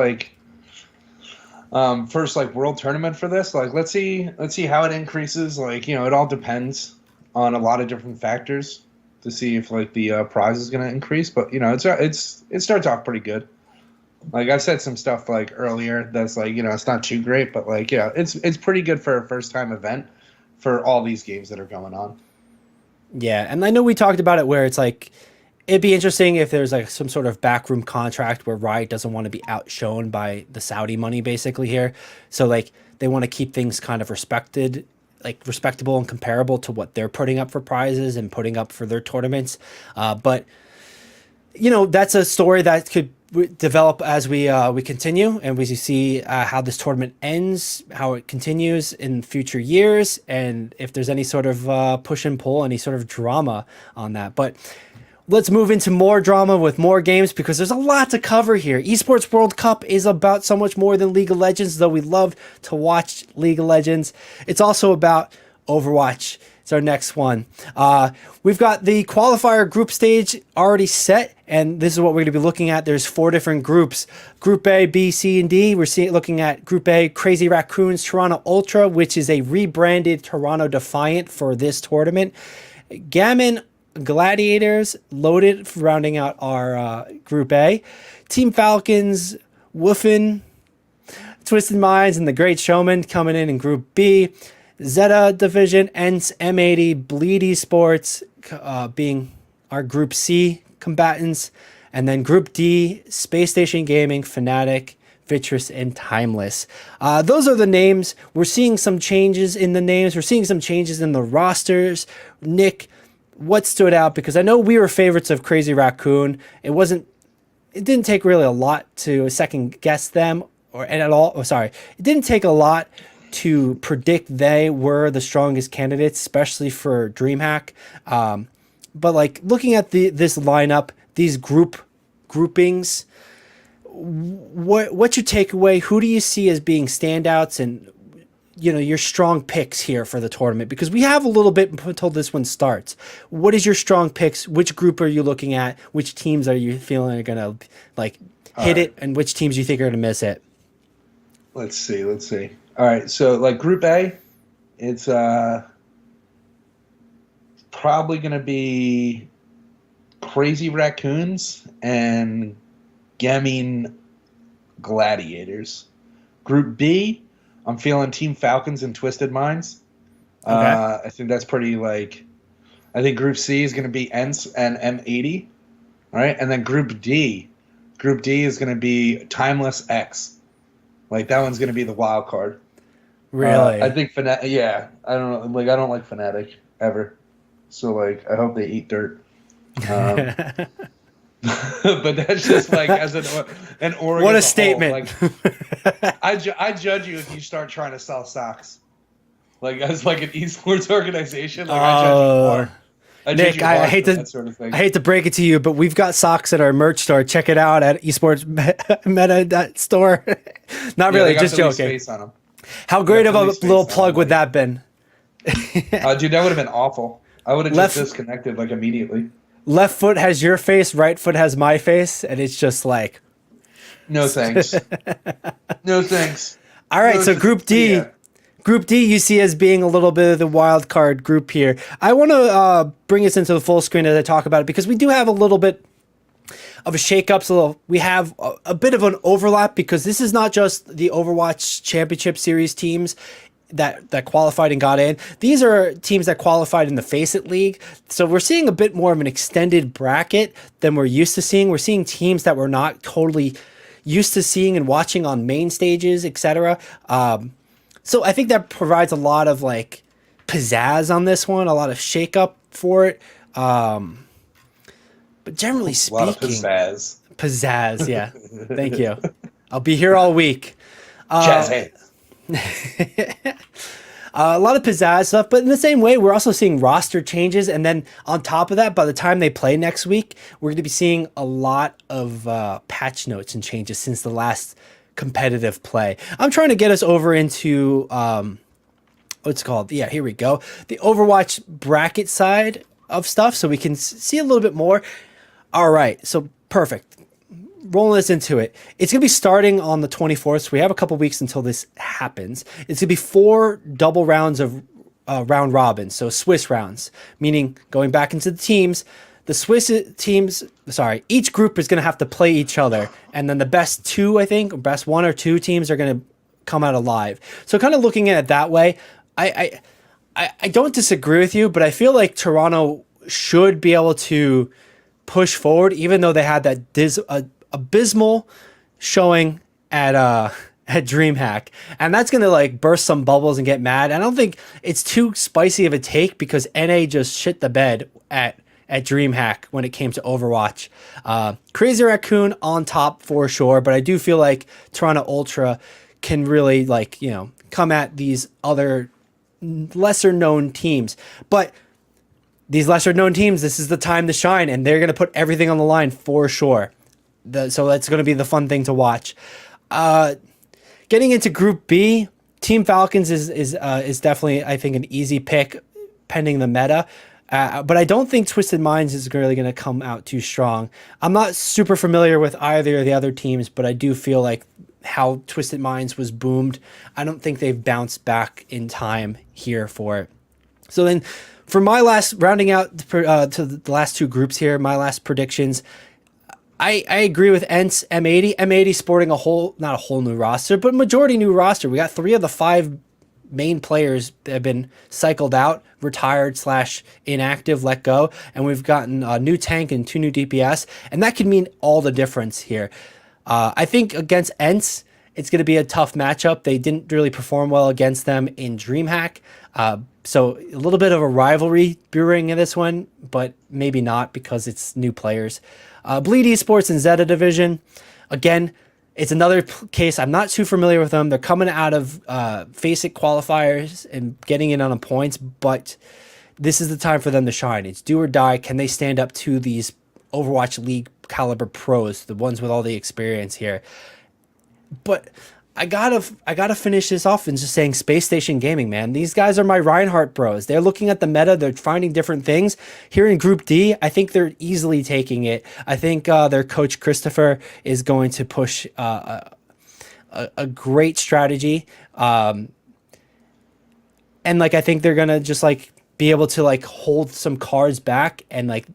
world tournament for this, let's see how it increases. It all depends on a lot of different factors to see if the prize is going to increase. But it starts off pretty good. I said some stuff earlier that's it's not too great, but it's pretty good for a first time event for all these games that are going on. Yeah, and I know we talked about it where it's it'd be interesting if there's some sort of backroom contract where Riot doesn't want to be outshone by the Saudi money basically here. So they want to keep things kind of respectable and comparable to what they're putting up for prizes and putting up for their tournaments. But that's a story that could develop as we continue and we see how this tournament ends, how it continues in future years, and if there's any sort of push and pull, any sort of drama on that. But let's move into more drama with more games because there's a lot to cover here. Esports World Cup is about so much more than League of Legends, though we love to watch League of Legends. It's also about Overwatch. It's our next one. We've got the qualifier group stage already set, and this is what we're going to be looking at. There's 4 different groups. Group A, B, C, and D. We're looking at Group A, Crazy Raccoons, Toronto Ultra, which is a rebranded Toronto Defiant for this tournament. Gammon Gladiators, Loaded, rounding out our Group A. Team Falcons, Woofin, Twisted Minds, and the Great Showman coming in Group B. Zeta Division, ENCE, M80, Bleed Esports being our Group C combatants. And then Group D, Space Station Gaming, Fnatic, Vitress, and Timeless. Those are the names. We're seeing some changes in the names. We're seeing some changes in the rosters. Nick, what stood out? Because I know we were favorites of Crazy Raccoon. It didn't take really a lot to second guess them at all. It didn't take a lot to predict they were the strongest candidates, especially for DreamHack. But looking at this lineup, these groupings, what's your takeaway? Who do you see as being standouts and your strong picks here for the tournament? Because we have a little bit until this one starts. What is your strong picks? Which group are you looking at? Which teams are you feeling are gonna hit it, and which teams you think are gonna miss it? Let's see. All right, so Group A, it's probably gonna be Crazy Raccoons and Gaming Gladiators. Group B, I'm feeling Team Falcons and Twisted Minds. Okay. I think that's pretty I think Group C is going to be ENCE and M80. All right. And then Group D is going to be Timeless X. That one's going to be the wild card. Really? I think Fnatic. Yeah. I don't know. I don't like Fnatic ever. So I hope they eat dirt. But that's just as an Oregon. What a as statement! I judge you if you start trying to sell socks, as an esports organization. I judge you hard. Nick, I hate to that sort of thing. I hate to break it to you, but we've got socks at our merch store. Check it out at Esports Meta store. Not really, just joking. On them. How great of a little plug would that have been? Dude, that would have been awful. I would have just disconnected immediately. Left foot has your face, right foot has my face, and it's just no thanks. No thanks. All right, so Group D. Yeah. Group D you see as being a little bit of the wild card group here. I want to bring us into the full screen as I talk about it, because we do have a little bit of a shake-up. So we have a bit of an overlap, because this is not just the Overwatch Championship Series teams that qualified and got in. These are teams that qualified in the Face It League. So we're seeing a bit more of an extended bracket than we're used to seeing. We're seeing teams that we're not totally used to seeing and watching on main stages, etc. So I think that provides a lot of pizzazz on this one, a lot of shake-up for it. But generally speaking, a lot of pizzazz. Pizzazz, yeah. Thank you. I'll be here all week. Jazz hands. A lot of pizzazz stuff, but in the same way, we're also seeing roster changes. And then on top of that, by the time they play next week, we're going to be seeing a lot of patch notes and changes since the last competitive play. I'm trying to get us over into what's it called? Yeah, here we go. The Overwatch bracket side of stuff, so we can see a little bit more. All right, so perfect. Rolling us into it. It's going to be starting on the 24th, so we have a couple weeks until this happens. It's going to be 4 double rounds of round robin, so Swiss rounds, meaning going back into the teams. The Swiss teams, each group is going to have to play each other, and then the best 2, I think, or best 1 or 2 teams are going to come out alive. So kind of looking at it that way, I don't disagree with you, but I feel like Toronto should be able to push forward, even though they had that abysmal showing at DreamHack, and that's gonna burst some bubbles and get mad. I don't think it's too spicy of a take, because NA just shit the bed at DreamHack when it came to Overwatch. Crazy Raccoon on top for sure, but I do feel like Toronto Ultra can really come at these other lesser known teams. But these lesser known teams, this is the time to shine, and they're gonna put everything on the line for sure. So that's going to be the fun thing to watch. Getting into Group B, Team Falcons is definitely, I think, an easy pick, pending the meta. But I don't think Twisted Minds is really going to come out too strong. I'm not super familiar with either of the other teams, but I do feel like how Twisted Minds was boomed, I don't think they've bounced back in time here for it. So then, for my last, rounding out to the last 2 groups here, my last predictions, I agree with ENCE, M80. M80 sporting not a whole new roster, but majority new roster. We got 3 of the 5 main players that have been cycled out, retired / inactive, let go. And we've gotten a new tank and 2 new DPS. And that could mean all the difference here. I think against ENCE, it's going to be a tough matchup. They didn't really perform well against them in DreamHack. So a little bit of a rivalry brewing in this one, but maybe not, because it's new players. Bleed Esports and Zeta Division. Again, it's another case. I'm not too familiar with them. They're coming out of Face It qualifiers and getting in on the points, but this is the time for them to shine. It's do or die. Can they stand up to these Overwatch League caliber pros, the ones with all the experience here. But I gotta finish this off and just saying Space Station Gaming, man. These guys are my Reinhardt bros. They're looking at the meta. They're finding different things. Here in Group D, I think they're easily taking it. I think their coach Christopher is going to push a great strategy. And like I think they're gonna just like be able to like hold some cards back and like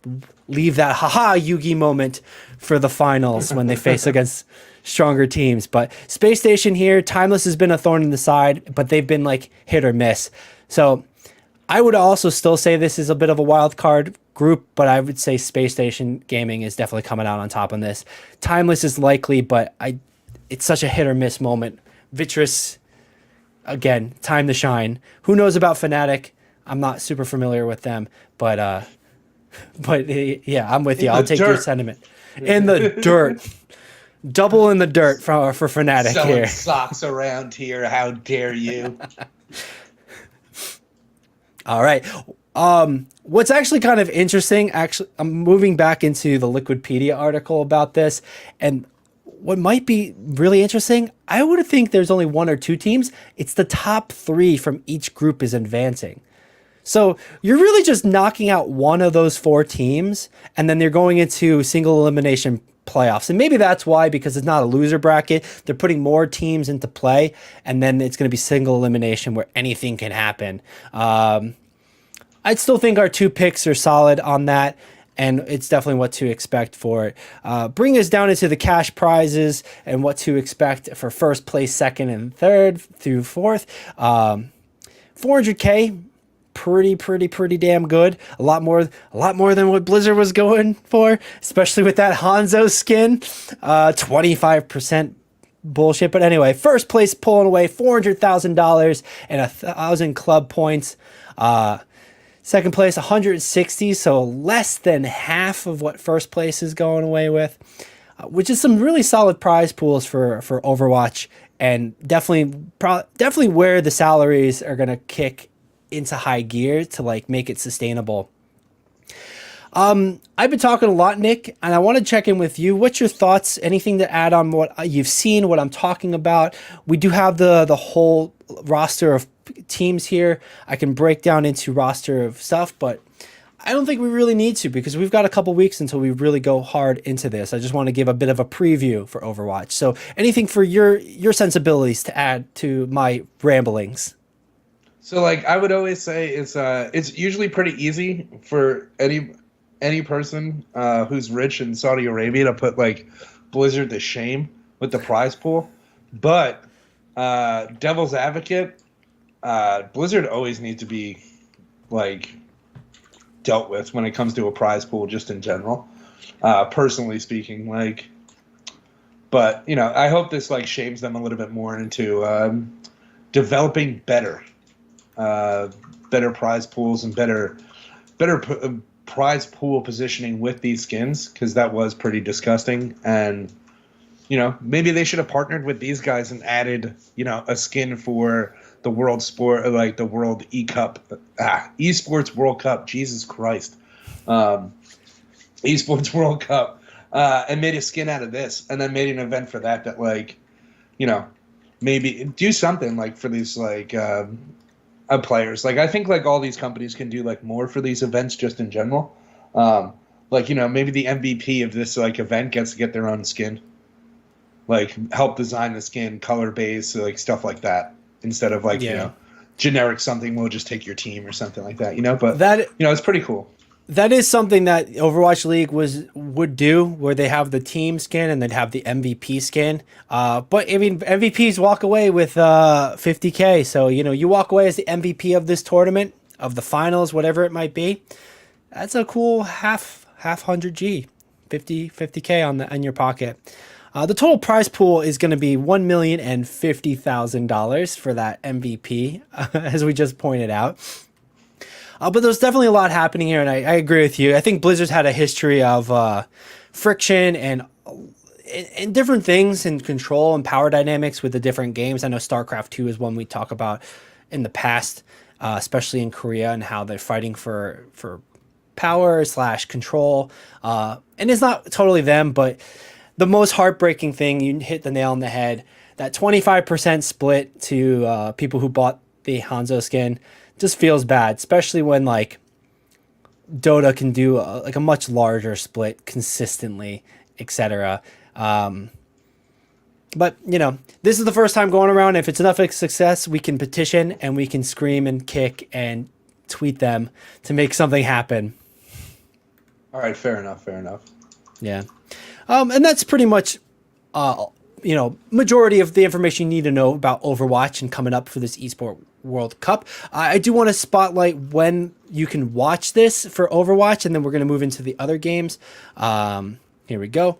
leave that haha Yugi moment for the finals when they face against stronger teams. But Space Station here, Timeless has been a thorn in the side, but they've been like hit or miss. So I would also still say this is a bit of a wild card group, but I would say Space Station Gaming is definitely coming out on top on this. Timeless is likely, but it's such a hit or miss moment. Vitress, again, time to shine. Who knows about Fnatic? I'm not super familiar with them, but yeah, I'm with you. I'll take your sentiment. In the dirt. Double in the dirt for Fnatic selling here. Socks around here. How dare you? All right. What's actually kind of interesting, I'm moving back into the Liquipedia article about this, and what might be really interesting, I would think there's only one or two teams. It's the top 3 from each group is advancing. So you're really just knocking out one of those 4 teams, and then they're going into single elimination playoffs. And maybe that's why, because it's not a loser bracket, they're putting more teams into play, and then it's going to be single elimination where anything can happen. I'd still think our 2 picks are solid on that, and it's definitely what to expect for it. Bring us down into the cash prizes and what to expect for first place, second, and third through fourth. 400K. Pretty damn good. A lot more than what Blizzard was going for, especially with that Hanzo skin. 25% bullshit. But anyway, first place pulling away $400,000 and 1,000 club points. Second place 160, so less than half of what first place is going away with, which is some really solid prize pools for Overwatch, and definitely where the salaries are gonna kick into high gear to like make it sustainable. I've been talking a lot, Nick, and I want to check in with you. What's your thoughts? Anything to add on what you've seen, what I'm talking about? We do have the whole roster of teams here. I can break down into roster of stuff, but I don't think we really need to, because we've got a couple weeks until we really go hard into this. I just want to give a bit of a preview for Overwatch. So anything for your sensibilities to add to my ramblings? So, like, I would always say it's usually pretty easy for any person who's rich in Saudi Arabia to put, like, Blizzard to shame with the prize pool. But devil's advocate, Blizzard always needs to be, like, dealt with when it comes to a prize pool just in general, personally speaking. Like, but, you know, I hope this, like, shames them a little bit more into developing better prize pools and better prize pool positioning with these skins, because that was pretty disgusting. And, you know, maybe they should have partnered with these guys and added, you know, a skin for the world sport, like the World Esports World Cup. Jesus Christ. Esports World Cup, and made a skin out of this, and then made an event for that, like, you know, maybe do something like for these, like, players. Like, I think, like, all these companies can do, like, more for these events just in general. Like, you know, maybe the MVP of this, like, event gets to get their own skin. Like, help design the skin, color base, like, stuff like that. Instead of, like, you know, generic something, we'll just take your team or something like that, you know? But, that, you know, it's pretty cool. That is something that Overwatch League would do, where they have the team skin and they'd have the MVP skin. But I mean, MVPs walk away with 50K. So, you know, you walk away as the MVP of this tournament, of the finals, whatever it might be. That's a cool half 100G, 50K in your pocket. The total prize pool is going to be $1,050,000 for that MVP, as we just pointed out. But there's definitely a lot happening here, and I agree with you. I think Blizzard's had a history of friction and different things in control and power dynamics with the different games. I know StarCraft 2 is one we talk about in the past, especially in Korea, and how they're fighting for power / control. And it's not totally them, but the most heartbreaking thing, you hit the nail on the head, that 25% split to people who bought the Hanzo skin just feels bad, especially when like Dota can do like a much larger split consistently, etc. But, you know, this is the first time going around. If it's enough of a success, we can petition and we can scream and kick and tweet them to make something happen. All right, fair enough. Yeah. And that's pretty much, you know, majority of the information you need to know about Overwatch and coming up for this Esports World Cup. I do want to spotlight when you can watch this for Overwatch, and then we're going to move into the other games. Here we go.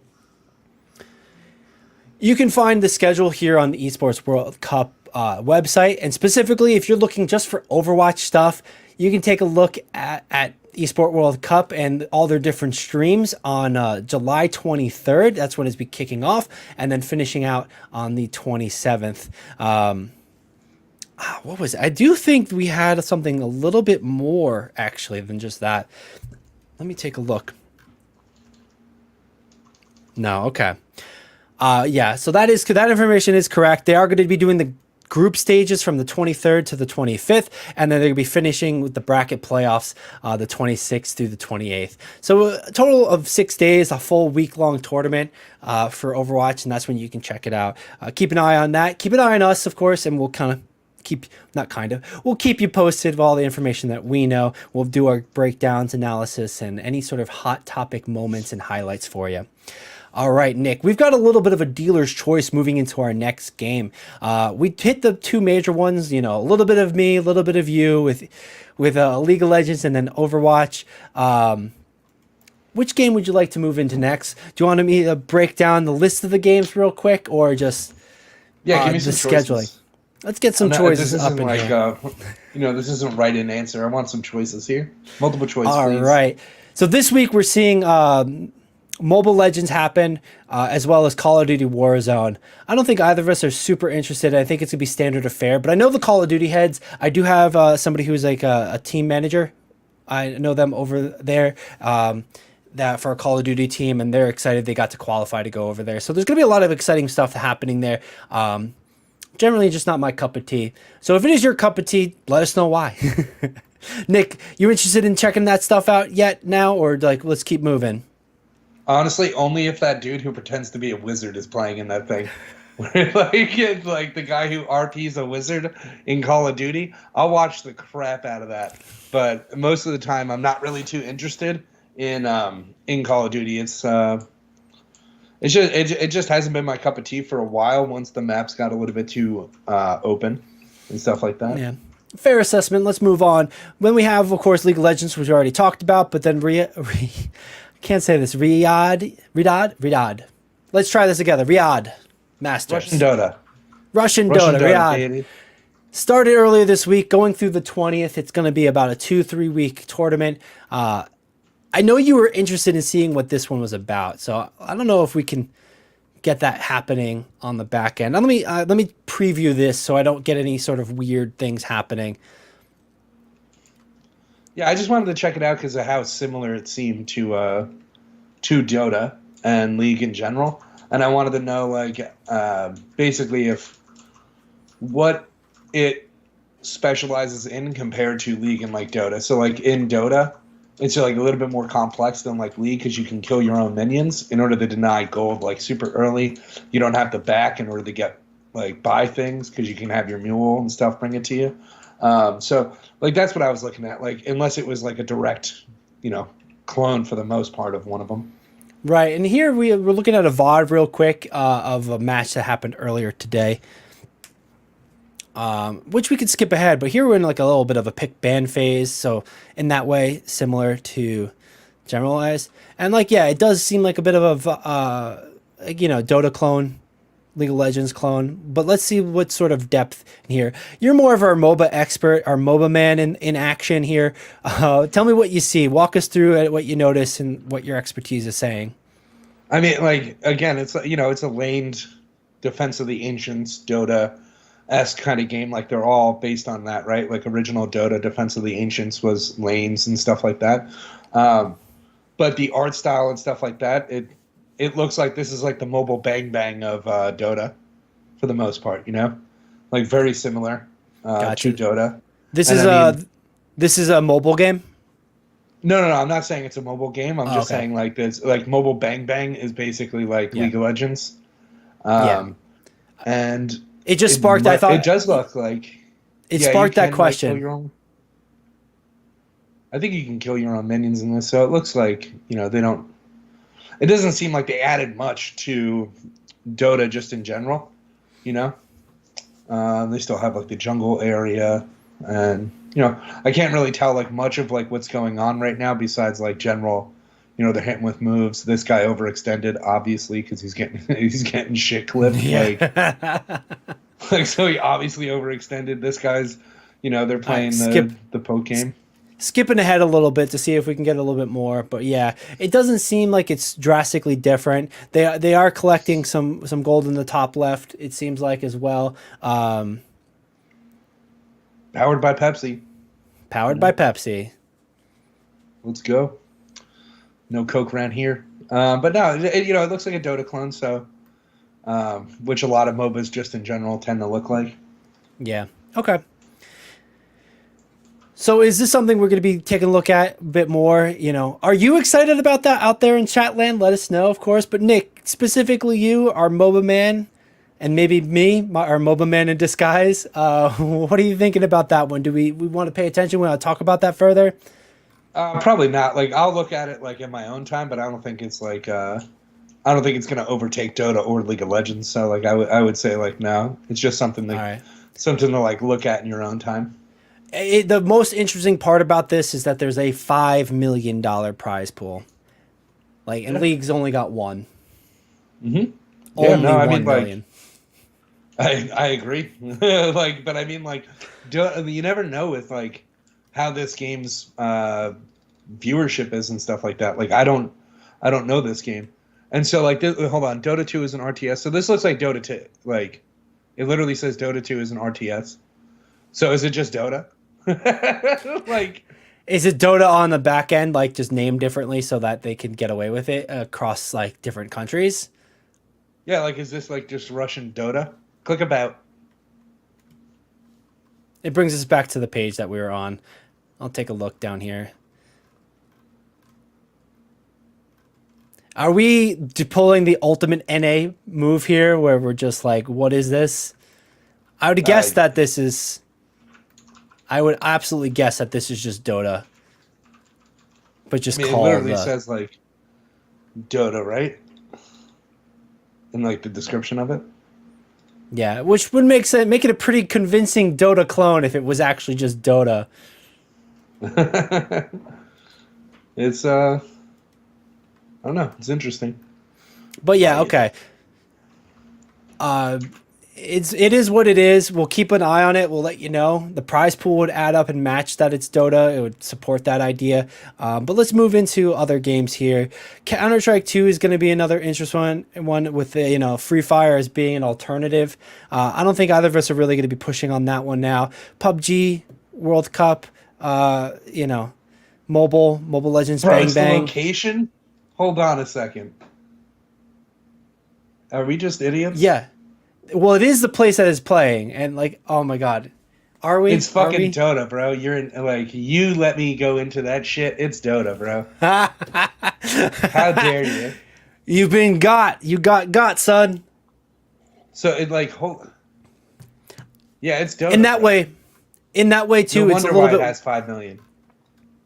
You can find the schedule here on the Esports World Cup website. And specifically, if you're looking just for Overwatch stuff, you can take a look at Esports World Cup and all their different streams on July 23rd. That's when it's be kicking off, and then finishing out on the 27th. What was it? I do think we had something a little bit more, actually, than just that. Let me take a look. No, okay. Yeah, so that information is correct. They are going to be doing the group stages from the 23rd to the 25th, and then they're going to be finishing with the bracket playoffs the 26th through the 28th. So a total of 6 days, a full week-long tournament for Overwatch, and that's when you can check it out. Keep an eye on that. Keep an eye on us, of course, and we'll we'll keep you posted of all the information that we know. We'll do our breakdowns, analysis, and any sort of hot topic moments and highlights for you. All right, Nick, we've got a little bit of a dealer's choice moving into our next game. We hit the two major ones, you know, a little bit of me, a little bit of you with League of Legends and then Overwatch. Which game would you like to move into next? Do you want me to break down the list of the games real quick, or just give me some scheduling? Choices. Let's get some choices this up isn't in like, here. This isn't right in answer. I want some choices here. Multiple choice, All please. right. So this week we're seeing Mobile Legends happen, as well as Call of Duty Warzone. I don't think either of us are super interested. I think it's going to be standard affair, but I know the Call of Duty heads. I do have somebody who's like a team manager. I know them over there that for a Call of Duty team, and they're excited they got to qualify to go over there. So there's going to be a lot of exciting stuff happening there. Generally just not my cup of tea. So if it is your cup of tea, let us know why. Nick, you interested in checking that stuff out yet now, or like let's keep moving? Honestly, only if that dude who pretends to be a wizard is playing in that thing. like the guy who RP's a wizard in Call of Duty, I'll watch the crap out of that. But most of the time, I'm not really too interested in Call of Duty. It just hasn't been my cup of tea for a while. Once the maps got a little bit too open and stuff like that. Yeah. Fair assessment. Let's move on. When we have, of course, League of Legends, which we already talked about, but then can't say this. Riyadh. Let's try this together. Riyadh Masters. Russian Dota. Riyadh. Baby. Started earlier this week, going through the 20th. It's going to be about a 2-3 week tournament. I know you were interested in seeing what this one was about, so I don't know if we can get that happening on the back end. Let me preview this so I don't get any sort of weird things happening. Yeah, I just wanted to check it out because of how similar it seemed to Dota and League in general, and I wanted to know basically if what it specializes in compared to League and like Dota. So like in Dota, it's like a little bit more complex than like League because you can kill your own minions in order to deny gold like super early. You don't have to back in order to get like buy things because you can have your mule and stuff bring it to you. So like that's what I was looking at. Like unless it was like a direct, clone for the most part of one of them. Right, and here we're looking at a VOD real quick of a match that happened earlier today. Which we could skip ahead, but here we're in like a little bit of a pick ban phase, so in that way similar to Generalized. And like it does seem like a bit of a Dota clone, League of Legends clone, but let's see what sort of depth in here. You're more of our MOBA expert, our MOBA man in action here. Tell me what you see. Walk us through what you notice and what your expertise is saying. I mean, like again, it's it's a laned Defense of the Ancients Dota. esque kind of game. Like they're all based on that, right? Like original Dota, Defense of the Ancients was lanes and stuff like that. But the art style and stuff like that, it looks like this is like the mobile bang bang of Dota for the most part, you know, like very similar Gotcha. to Dota. This And is I mean, this is a mobile game. no, I'm not saying it's a mobile game. I'm just okay. saying like this, like mobile bang bang is basically like Yeah. League of Legends. Yeah. And It just sparked. I thought it does look like it yeah, sparked you that can, question. Like, kill your own, I think you can kill your own minions in this, so it looks like they don't. It doesn't seem like they added much to Dota just in general. You know, they still have like the jungle area, and I can't really tell like much of like what's going on right now besides like general. They're hitting with moves. This guy overextended, obviously, because he's getting shit clipped. Yeah. Like so, he obviously overextended. This guy's, they're playing the poke game. Skipping ahead a little bit to see if we can get a little bit more, but yeah, it doesn't seem like it's drastically different. They are collecting some gold in the top left. It seems like as well. Powered by Pepsi. Powered by Pepsi. Let's go. No Coke around here. But no, it looks like a Dota clone, so which a lot of MOBAs just in general tend to look like. Yeah. Okay. So is this something we're going to be taking a look at a bit more? Are you excited about that out there in chat land? Let us know, of course. But Nick, specifically you, our MOBA man, and maybe me, our MOBA man in disguise. What are you thinking about that one? Do we want to pay attention? We want to talk about that further? Probably not. Like I'll look at it like in my own time, but I don't think it's like I don't think it's going to overtake Dota or League of Legends. So like I would say like no, it's just something something to like look at in your own time. The most interesting part about this is that there's a $5 million prize pool. And League's only got one. Mm-hmm. Only yeah, no, I 1 mean million. I agree. But I mean you never know with like how this game's viewership is and stuff like that. Like I don't know this game, and so like hold on, Dota 2 is an RTS. So this looks like Dota 2. Like it literally says Dota 2 is an RTS. So is it just Dota? Like, is it Dota on the back end, like just named differently so that they can get away with it across like different countries? Yeah, like is this like just Russian Dota? Click about. It brings us back to the page that we were on. I'll take a look down here. Are we pulling the ultimate NA move here where we're just like, what is this? I would guess that this is... I would absolutely guess that this is just Dota. But just it literally says like Dota, right? In like the description of it. Yeah, which would make it a pretty convincing Dota clone if it was actually just Dota. It's I don't know. It's interesting. But yeah, okay. It is what it is. We'll keep an eye on it. We'll let you know. The prize pool would add up and match that it's Dota. It would support that idea. But let's move into other games here. Counter-Strike 2 is going to be another interesting one with Free Fire as being an alternative. I don't think either of us are really going to be pushing on that one now. PUBG World Cup. Mobile Legends Bang The Bang. location? Hold on a second. Are we just idiots? Yeah. Well, it is the place that is playing, and like, oh my god, are we? It's fucking Dota, bro. You're in, like, you let me go into that shit. It's Dota, bro. How dare you? You've been got. You got, son. So it like, yeah, it's Dota. In that way too, No it's a wonder little why bit. It has 5 million.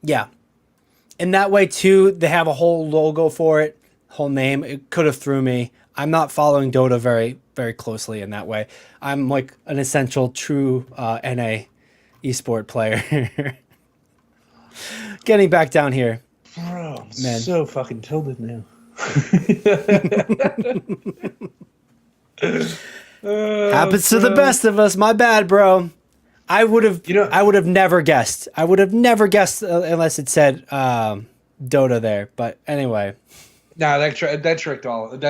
Yeah. In that way too, they have a whole logo for it, whole name. It could have threw me. I'm not following Dota very, very closely in that way. I'm like an essential true NA esport player. Getting back down here. Bro, I'm so fucking tilted now. Happens to the best of us. My bad, bro. I would have never guessed. I would have never guessed unless it said Dota there. But anyway. No, that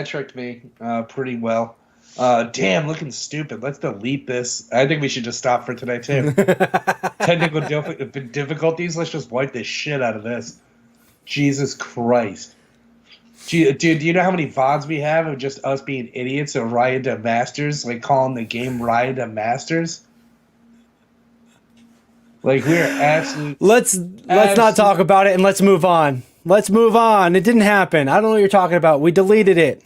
tricked me pretty well. Damn, looking stupid. Let's delete this. I think we should just stop for today, too. Technical difficulties. Let's just wipe the shit out of this. Jesus Christ. Dude, do you know how many VODs we have of just us being idiots of Riot to Masters? Like, calling the game Riot to Masters? Like, we're absolute... Let's not talk about it and let's move on. Let's move on. It didn't happen. I don't know what you're talking about. We deleted it.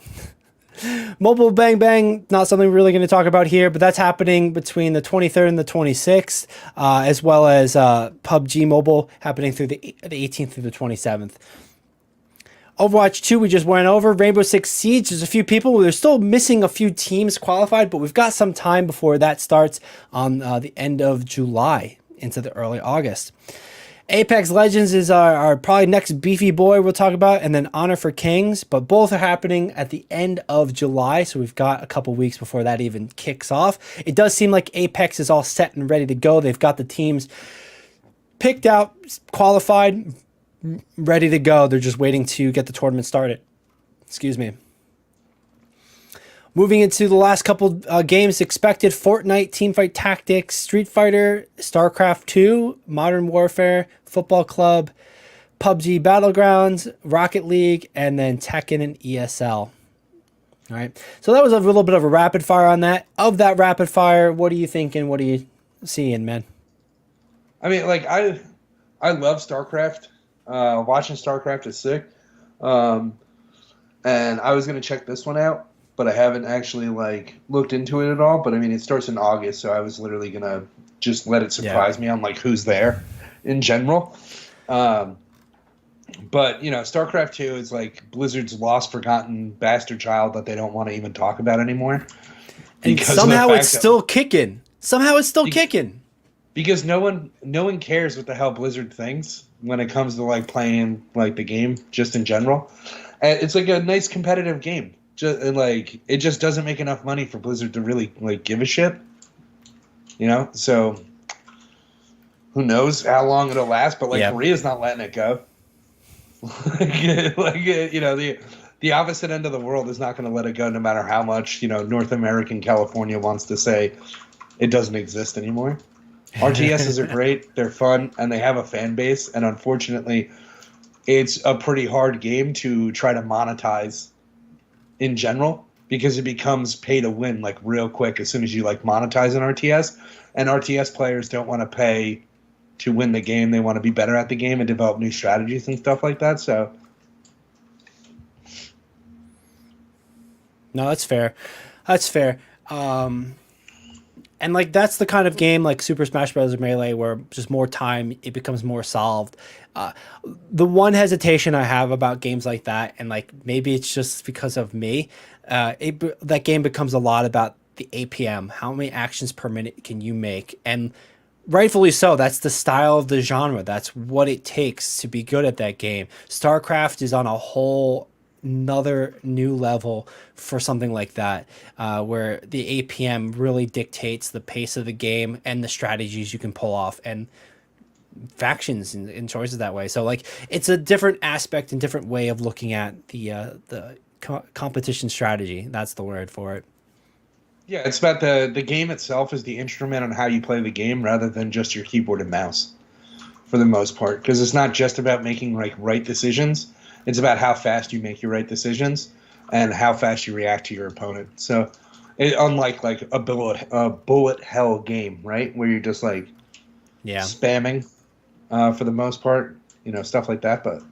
Mobile Bang Bang, not something we're really going to talk about here, but that's happening between the 23rd and the 26th, as well as PUBG Mobile happening through the 18th through the 27th. Overwatch 2, we just went over. Rainbow Six Siege, there's a few people. They're still missing a few teams qualified, but we've got some time before that starts on the end of July into the early August. Apex Legends is our probably next beefy boy we'll talk about, and then Honor for Kings, but both are happening at the end of July, so we've got a couple weeks before that even kicks off. It does seem like Apex is all set and ready to go. They've got the teams picked out, qualified, ready to go. They're just waiting to get the tournament started. Excuse me. Moving into the last couple games expected: Fortnite, Teamfight Tactics, Street Fighter, StarCraft 2, Modern Warfare, Football Club, PUBG Battlegrounds, Rocket League, and then Tekken and ESL. All right. So that was a little bit of a rapid fire on that. Of that rapid fire, what are you thinking? What are you seeing, man? I mean, like, I love StarCraft. Watching StarCraft is sick. And I was going to check this one out, but I haven't actually, like, looked into it at all. But, I mean, it starts in August, so I was literally going to just let it surprise me on, like, who's there in general. But, you know, StarCraft 2 is, like, Blizzard's lost, forgotten bastard child that they don't want to even talk about anymore. And somehow it's still kicking. Somehow it's still kicking. Because no one cares what the hell Blizzard thinks when it comes to, like, playing, like, the game just in general. And it's, like, a nice competitive game. And, like, it just doesn't make enough money for Blizzard to really, like, give a shit. You know? So, who knows how long it'll last, but, like, Korea's not letting it go. You know, the opposite end of the world is not going to let it go no matter how much, you know, North American California wants to say it doesn't exist anymore. RTSs are great, they're fun, and they have a fan base, and unfortunately, it's a pretty hard game to try to monetize in general, because it becomes pay to win, like, real quick as soon as you, like, monetize an RTS, and RTS players don't want to pay to win the game. They want to be better at the game and develop new strategies and stuff like that, so... No, that's fair. That's fair. And, like, that's the kind of game like Super Smash Bros. Melee where just more time, it becomes more solved. The one hesitation I have about games like that, and, like, maybe it's just because of me, that game becomes a lot about the APM. How many actions per minute can you make? And rightfully so. That's the style of the genre. That's what it takes to be good at that game. StarCraft is on a whole another new level for something like that, where the APM really dictates the pace of the game and the strategies you can pull off and factions and choices that way. So, like, it's a different aspect and different way of looking at the competition strategy. That's the word for it. Yeah, it's about the game itself is the instrument on how you play the game rather than just your keyboard and mouse for the most part, because it's not just about making, like, right decisions. It's about how fast you make your right decisions and how fast you react to your opponent. So, unlike, like, a bullet hell game, right, where you're just, like, spamming for the most part, you know, stuff like that. But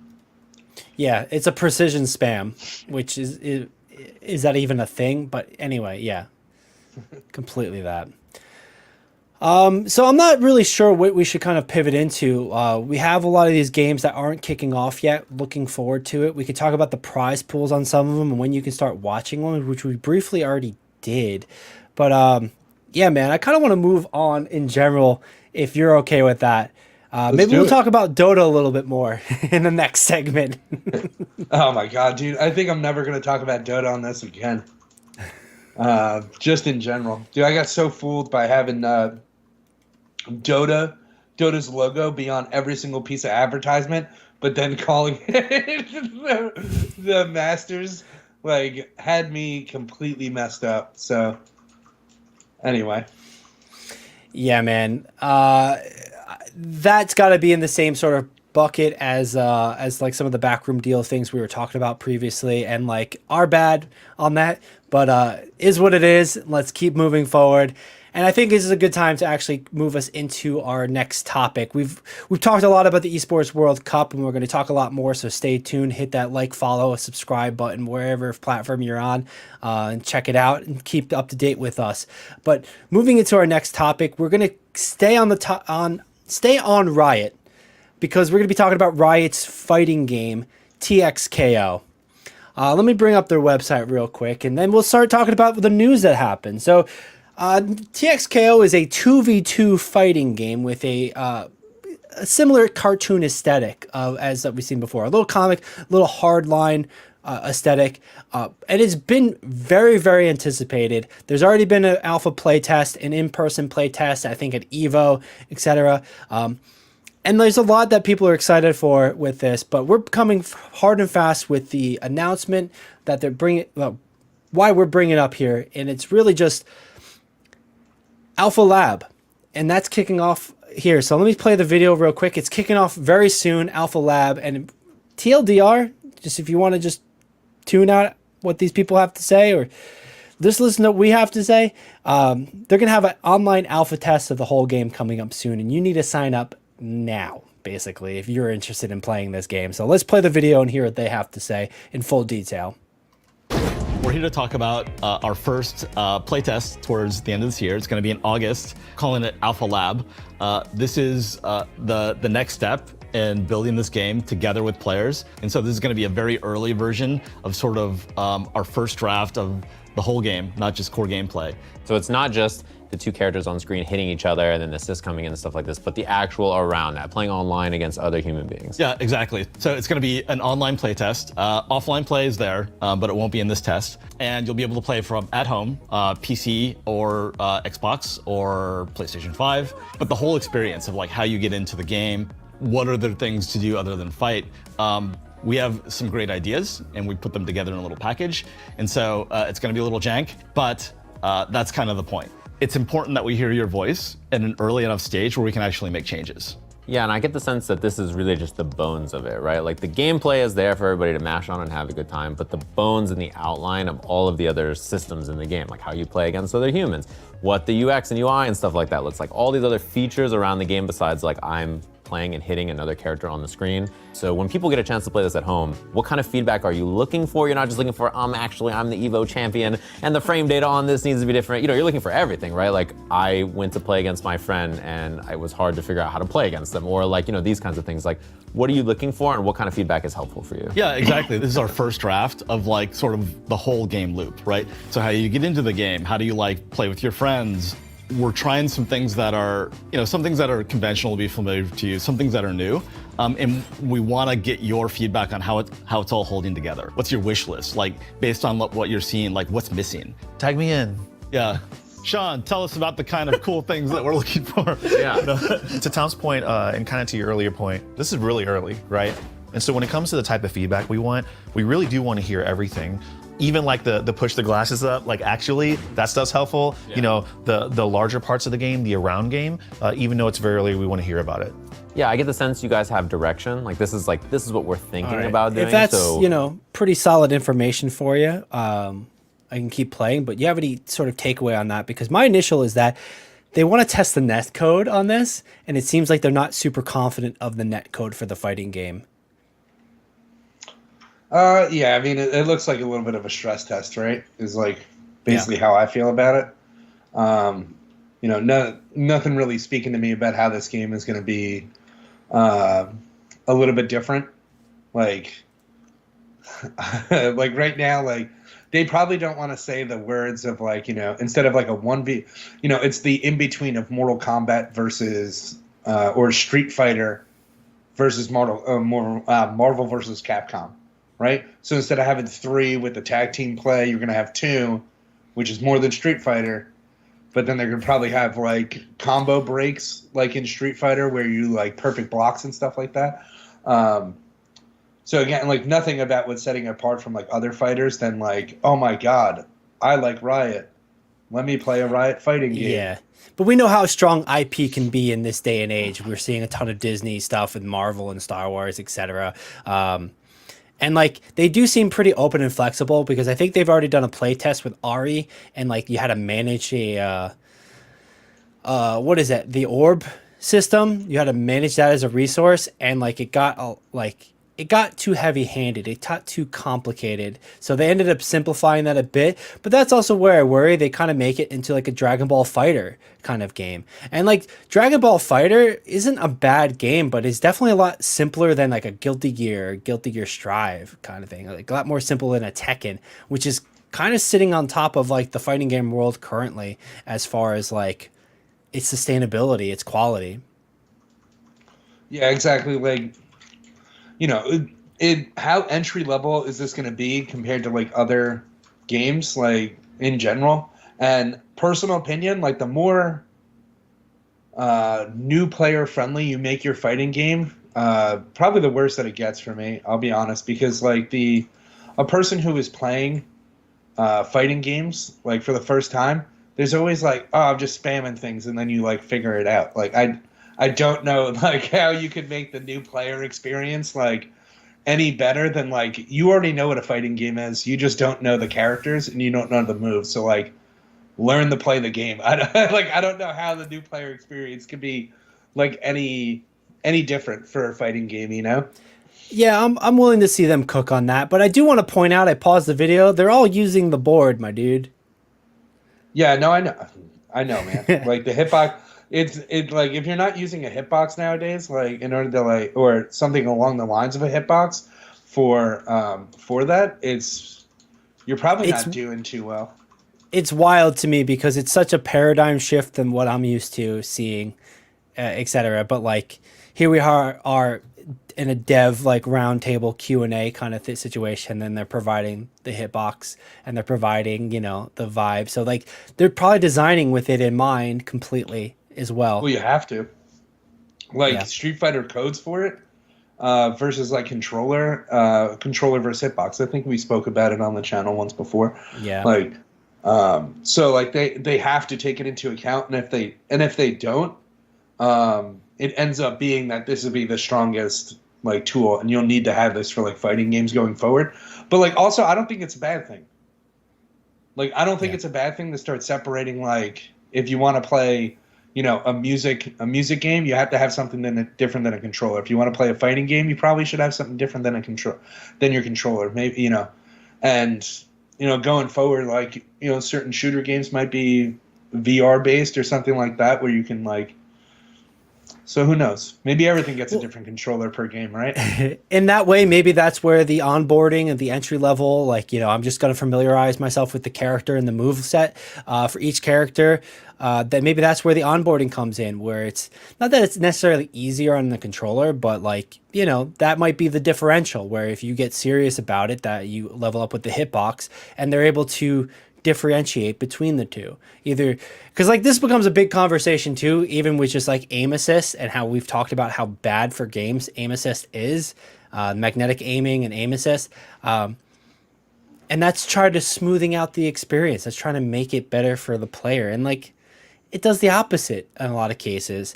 yeah, it's a precision spam, which is that even a thing? But anyway, yeah, completely that. So I'm not really sure what we should kind of pivot into. We have a lot of these games that aren't kicking off yet. Looking forward to it. We could talk about the prize pools on some of them and when you can start watching one, which we briefly already did. But yeah, man, I kind of want to move on in general, if you're okay with that. Maybe we'll talk about Dota a little bit more in the next segment. Oh my god, dude. I think I'm never going to talk about Dota on this again. Just in general. Dude, I got so fooled by having Dota's logo be on every single piece of advertisement, but then calling it the Masters like had me completely messed up. So anyway. Yeah, man. That's got to be in the same sort of bucket as like some of the backroom deal things we were talking about previously, and like our bad on that, but is what it is. Let's keep moving forward. And I think this is a good time to actually move us into our next topic. We've talked a lot about the Esports World Cup, and we're going to talk a lot more. So stay tuned. Hit that like, follow, subscribe button wherever platform you're on, and check it out and keep up to date with us. But moving into our next topic, we're going to stay on Riot, because we're going to be talking about Riot's fighting game TXKO. Let me bring up their website real quick, and then we'll start talking about the news that happened. So. TXKO is a 2v2 fighting game with a similar cartoon aesthetic as that we've seen before. A little comic, a little hardline aesthetic, and it's been very, very anticipated. There's already been an alpha playtest, an in-person playtest, I think at EVO, etc. And there's a lot that people are excited for with this, but we're coming hard and fast with the announcement that they're bringing, why we're bringing it up here, and it's really just Alpha Lab, and that's kicking off here. So let me play the video real quick. It's kicking off very soon, Alpha Lab, and TLDR, just if you want to just tune out what these people have to say or just listen to what we have to say, they're going to have an online alpha test of the whole game coming up soon, and you need to sign up now, basically, if you're interested in playing this game. So let's play the video and hear what they have to say in full detail. We're here to talk about our first playtest towards the end of this year. It's going to be in August, calling it Alpha Lab. This is the next step in building this game together with players. And so this is going to be a very early version of sort of our first draft of the whole game, not just core gameplay. So it's not just the two characters on screen hitting each other and then the assists coming in and stuff like this, but the actual around that, playing online against other human beings. Yeah, exactly. So it's going to be an online play test. Offline play is there, but it won't be in this test. And you'll be able to play from at home, PC or Xbox or PlayStation 5. But the whole experience of like how you get into the game, what are the things to do other than fight? We have some great ideas and we put them together in a little package. And so it's going to be a little jank, but that's kind of the point. It's important that we hear your voice at an early enough stage where we can actually make changes. Yeah, and I get the sense that this is really just the bones of it, right? Like the gameplay is there for everybody to mash on and have a good time, but the bones and the outline of all of the other systems in the game, like how you play against other humans, what the UX and UI and stuff like that looks like, all these other features around the game besides like I'm playing and hitting another character on the screen. So when people get a chance to play this at home, what kind of feedback are you looking for? You're not just looking for, I'm the EVO champion and the frame data on this needs to be different. You know, you're looking for everything, right? Like I went to play against my friend and it was hard to figure out how to play against them, or like, you know, these kinds of things. Like, what are you looking for and what kind of feedback is helpful for you? Yeah, exactly. This is our first draft of like sort of the whole game loop, right? So how you get into the game, how do you like play with your friends? We're trying some things that are, you know, some things that are conventional to be familiar to you, some things that are new. And we want to get your feedback on how it's all holding together. What's your wish list? Like, based on what you're seeing, like what's missing? Tag me in. Yeah. Sean, tell us about the kind of cool things that we're looking for. Yeah. To Tom's point, and kind of to your earlier point, this is really early, right? And so when it comes to the type of feedback we want, we really do want to hear everything. Even like the push the glasses up, like actually that stuff's helpful. Yeah. You know, the larger parts of the game, the around game, even though it's very early, we want to hear about it. Yeah, I get the sense you guys have direction. Like this is what we're thinking about doing. If that's, you know, pretty solid information for you, I can keep playing, but you have any sort of takeaway on that? Because my initial is that they want to test the net code on this, and it seems like they're not super confident of the net code for the fighting game. Yeah, I mean, it looks like a little bit of a stress test, right? Is like basically how I feel about it. You know, nothing really speaking to me about how this game is going to be a little bit different. Like, like right now, like they probably don't want to say the words of like, you know, instead of like a 1v, you know, it's the in between of Mortal Kombat versus or Street Fighter versus Marvel versus Capcom. Right? So instead of having 3 with the tag team play, you're going to have 2, which is more than Street Fighter. But then they're going to probably have like combo breaks like in Street Fighter where you like perfect blocks and stuff like that. So again, like nothing about what's setting it apart from like other fighters than like, oh my god, I like Riot. Let me play a Riot fighting game. Yeah. But we know how strong IP can be in this day and age. We're seeing a ton of Disney stuff with Marvel and Star Wars, etc. And like they do seem pretty open and flexible because I think they've already done a play test with Ari, and like you had to manage a what is it? The orb system. You had to manage that as a resource, and like it got too heavy-handed. It got too complicated. So they ended up simplifying that a bit. But that's also where I worry they kind of make it into like a Dragon Ball Fighter kind of game. And like Dragon Ball Fighter isn't a bad game, but it's definitely a lot simpler than like a Guilty Gear Strive kind of thing. Like a lot more simple than a Tekken, which is kind of sitting on top of like the fighting game world currently as far as like its sustainability, its quality. Yeah, exactly. Like, you know, how entry level is this going to be compared to like other games, like in general? And personal opinion, like the more new player friendly you make your fighting game, probably the worse that it gets for me. I'll be honest, because like a person who is playing fighting games like for the first time, there's always like, oh, I'm just spamming things, and then you like figure it out. Like I don't know like how you could make the new player experience like any better than like you already know what a fighting game is. You just don't know the characters and you don't know the moves. So like learn to play the game. I don't know how the new player experience could be like any different for a fighting game, you know? Yeah, I'm willing to see them cook on that, but I do want to point out I paused the video. They're all using the board, my dude. Yeah, no, I know, man. Like the hitbox, it's like if you're not using a hitbox nowadays, like in order to like or something along the lines of a hitbox for that, you're probably not doing too well. It's wild to me because it's such a paradigm shift than what I'm used to seeing, etc. But like here we are in a dev like roundtable Q&A kind of situation, and they're providing the hitbox and they're providing, you know, the vibe. So like they're probably designing with it in mind completely as well. Well, you have to. Like Yeah. Street Fighter codes for it versus like controller versus hitbox. I think we spoke about it on the channel once before. Yeah. Like so like they have to take it into account, and if they don't, it ends up being that this will be the strongest like tool, and you'll need to have this for like fighting games going forward. But like also, I don't think it's a bad thing. Like I don't think it's a bad thing to start separating. Like if you want to play, you know, a music game, you have to have something different than a controller. If you want to play a fighting game, you probably should have something different than your controller. Maybe, you know, and you know, going forward, like, you know, certain shooter games might be VR based or something like that, where you can like. So who knows? Maybe everything gets a different controller per game, right? In that way, maybe that's where the onboarding and the entry level, like, you know, I'm just going to familiarize myself with the character and the move set for each character. That maybe that's where the onboarding comes in, where it's not that it's necessarily easier on the controller, but like, you know, that might be the differential where if you get serious about it, that you level up with the hitbox and they're able to differentiate between the two. Either because like this becomes a big conversation too, even with just like aim assist and how we've talked about how bad for games aim assist is, magnetic aiming and aim assist, and that's trying to smoothing out the experience. That's trying to make it better for the player, and like it does the opposite in a lot of cases.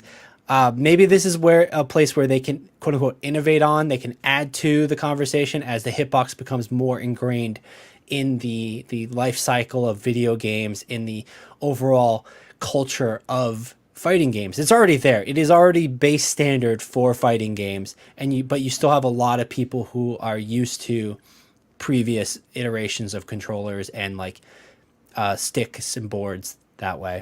Maybe this is where a place where they can quote unquote innovate on, they can add to the conversation as the hitbox becomes more ingrained in the life cycle of video games, in the overall culture of fighting games. It's already there. It is already base standard for fighting games, but you still have a lot of people who are used to previous iterations of controllers and like sticks and boards that way.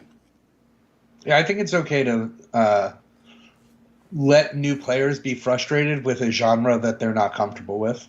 Yeah, I think it's okay to let new players be frustrated with a genre that they're not comfortable with.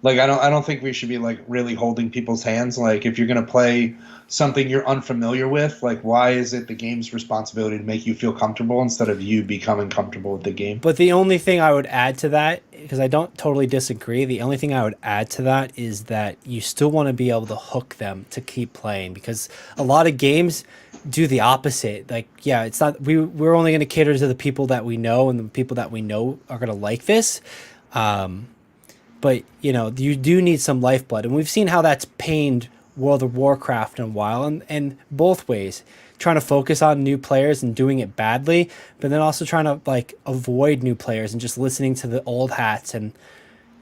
Like I don't think we should be like really holding people's hands. Like if you're gonna play something you're unfamiliar with, like why is it the game's responsibility to make you feel comfortable instead of you becoming comfortable with the game? But the only thing I would add to that, because I don't totally disagree, the only thing I would add to that is that you still want to be able to hook them to keep playing, because a lot of games do the opposite. Like, yeah, it's not we're only going to cater to the people that we know, and the people that we know are going to like this. but you do need some lifeblood, and we've seen how that's pained World of Warcraft in a while, and both ways, trying to focus on new players and doing it badly, but then also trying to like avoid new players and just listening to the old hats, and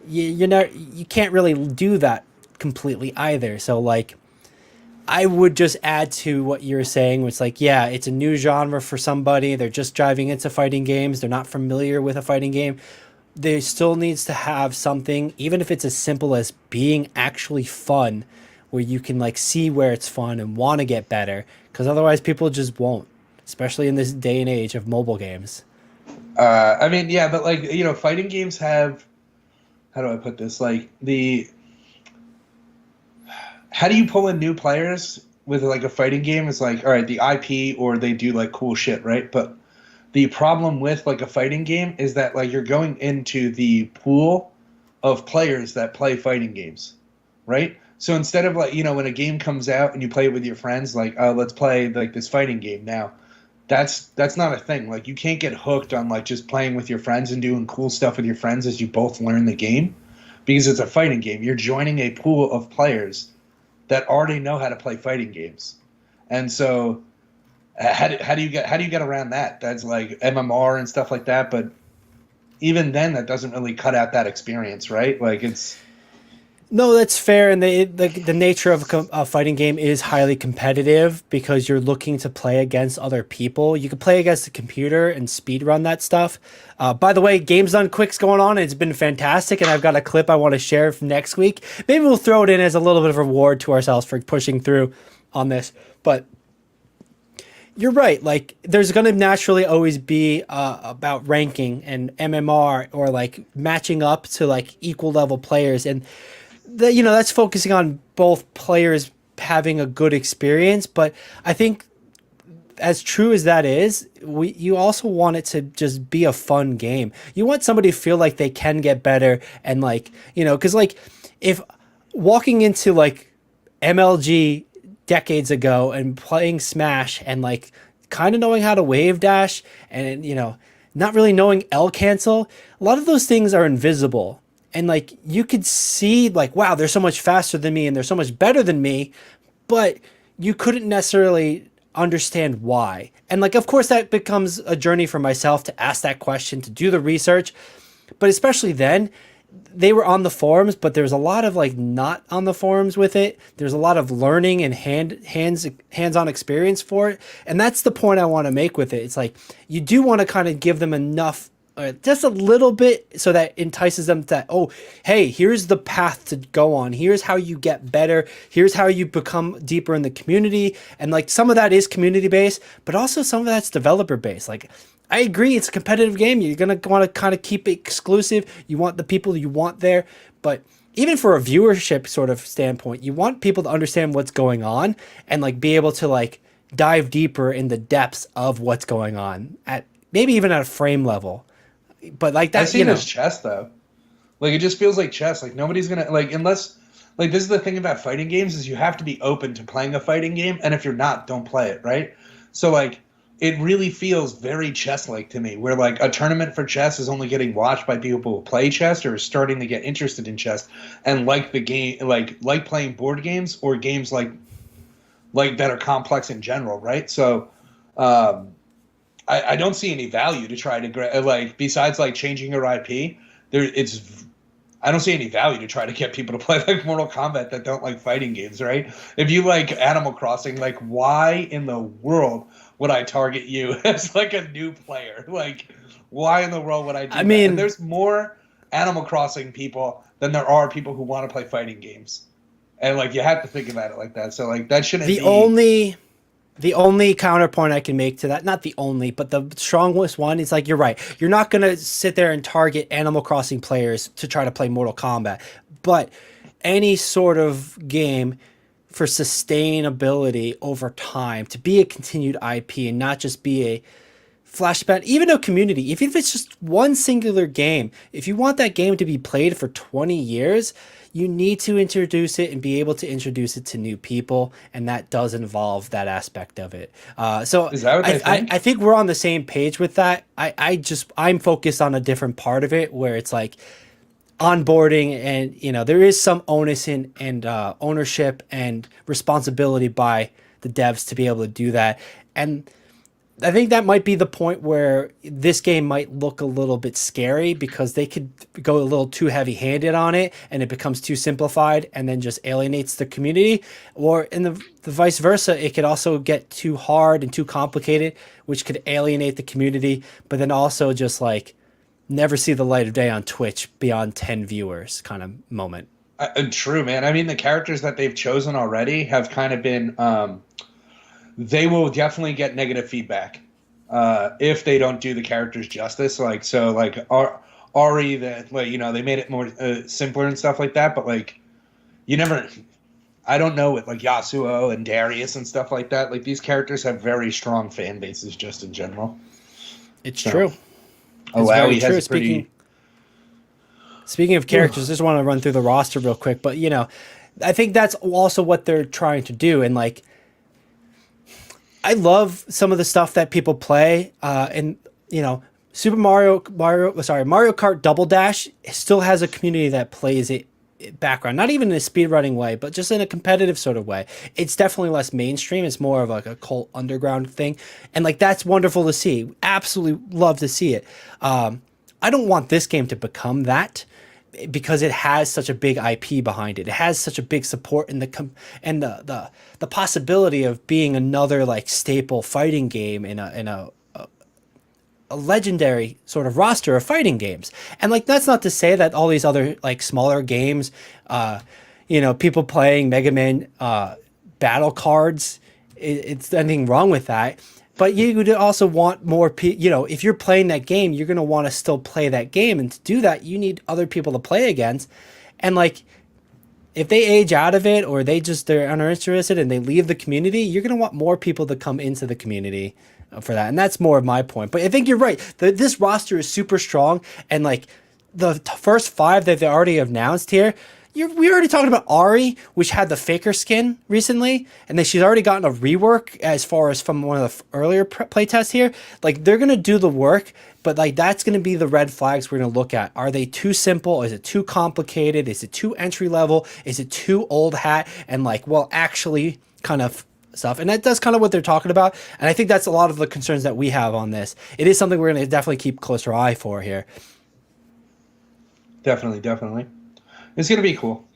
you can't really do that completely either. So like, I would just add to what you were saying, which like, yeah, it's a new genre for somebody. They're just diving into fighting games. They're not familiar with a fighting game. There still needs to have something, even if it's as simple as being actually fun, where you can like see where it's fun and want to get better, because otherwise people just won't, especially in this day and age of mobile games. I mean, yeah, but like, fighting games have, how do I put this? Like how do you pull in new players with like a fighting game? It's like, all right, the IP, or they do like cool shit, right? But the problem with like a fighting game is that like you're going into the pool of players that play fighting games, right? So instead of like, when a game comes out and you play it with your friends, like, oh, let's play like this fighting game now. That's not a thing. Like, you can't get hooked on like just playing with your friends and doing cool stuff with your friends as you both learn the game, because it's a fighting game. You're joining a pool of players that already know how to play fighting games. And so how do you get around that? That's like MMR and stuff like that, but even then that doesn't really cut out that experience, right? Like, it's No, that's fair, and the nature of a fighting game is highly competitive because you're looking to play against other people. You can play against the computer and speedrun that stuff. By the way, Games Done Quick's going on. It's been fantastic, and I've got a clip I want to share from next week. Maybe we'll throw it in as a little bit of a reward to ourselves for pushing through on this. But you're right. Like, there's going to naturally always be about ranking and MMR, or like matching up to like equal level players, and that's focusing on both players having a good experience. But I think, as true as that is, you also want it to just be a fun game. You want somebody to feel like they can get better, and like, because like, if walking into like MLG decades ago and playing Smash and like kind of knowing how to wave dash and not really knowing L cancel, a lot of those things are invisible. And like, you could see like, wow, they're so much faster than me and they're so much better than me, but you couldn't necessarily understand why. And like, of course, that becomes a journey for myself to ask that question, to do the research. But especially then, they were on the forums, but there's a lot of like not on the forums with it. There's a lot of learning and hands-on experience for it. And that's the point I want to make with it. It's like, you do want to kind of give them enough, just a little bit, so that entices them to, oh, hey, here's the path to go on. Here's how you get better. Here's how you become deeper in the community. And like, some of that is community based, but also some of that's developer based. Like, I agree, it's a competitive game. You're going to want to kind of keep it exclusive. You want the people you want there. But even for a viewership sort of standpoint, you want people to understand what's going on and like be able to like dive deeper in the depths of what's going on, at maybe even at a frame level. But like that, I see it as chess though. Like, it just feels like chess. Like, nobody's gonna like, unless, like, this is the thing about fighting games, is you have to be open to playing a fighting game, and if you're not, don't play it, right? So like, it really feels very chess-like to me, where like a tournament for chess is only getting watched by people who play chess or are starting to get interested in chess and like the game, like playing board games or games like that are complex in general, right? So I don't see any value to try to like, besides like changing your IP. I don't see any value to try to get people to play like Mortal Kombat that don't like fighting games, right? If you like Animal Crossing, like, why in the world would I target you as like a new player? Like, why in the world would I do that? mean, And there's more Animal Crossing people than there are people who want to play fighting games. And like, you have to think about it like that. So like, that shouldn't be... The only counterpoint I can make to that, not the only, but the strongest one, is like, you're right. You're not going to sit there and target Animal Crossing players to try to play Mortal Kombat. But any sort of game for sustainability over time, to be a continued IP and not just be a flashback, even a community, even if it's just one singular game, if you want that game to be played for 20 years, you need to introduce it and be able to introduce it to new people, and that does involve that aspect of it. So Is that what they think? I think we're on the same page with that. I'm focused on a different part of it, where it's like, onboarding, and there is some onus and ownership and responsibility by the devs to be able to do that. And I think that might be the point where this game might look a little bit scary, because they could go a little too heavy-handed on it and it becomes too simplified and then just alienates the community. Or in the vice versa, it could also get too hard and too complicated, which could alienate the community, but then also just like never see the light of day on Twitch beyond 10 viewers kind of moment. True, man. I mean, the characters that they've chosen already have kind of been... they will definitely get negative feedback if they don't do the characters justice. Like Ari, that they made it more simpler and stuff like that. But like, I don't know, with like Yasuo and Darius and stuff like that. Like, these characters have very strong fan bases just in general. It's true. Oh, wow, he has Speaking of characters, I just want to run through the roster real quick. But I think that's also what they're trying to do, and like, I love some of the stuff that people play, and Mario Kart Double Dash still has a community that plays it background, not even in a speedrunning way, but just in a competitive sort of way. It's definitely less mainstream. It's more of like a cult underground thing, and like, that's wonderful to see. Absolutely love to see it. I don't want this game to become that, because it has such a big IP behind it. It has such a big support in the possibility of being another like staple fighting game in a legendary sort of roster of fighting games. And like, that's not to say that all these other like smaller games, people playing Mega Man battle cards, it's anything wrong with that. But you would also want more people, if you're playing that game, you're going to want to still play that game. And to do that, you need other people to play against. And like, if they age out of it, or they're uninterested and they leave the community, you're going to want more people to come into the community for that. And that's more of my point. But I think you're right. This roster is super strong. And like, the first 5 that they already announced here, we already talking about Ari, which had the Faker skin recently, and then she's already gotten a rework as far as from one of the earlier playtests here. Like, they're gonna do the work, but like, that's gonna be the red flags we're gonna look at. Are they too simple? Is it too complicated? Is it too entry level? Is it too old hat? And like, well, actually, kind of stuff. And that's kind of what they're talking about. And I think that's a lot of the concerns that we have on this. It is something we're gonna definitely keep closer eye for here. Definitely. It's going to be cool,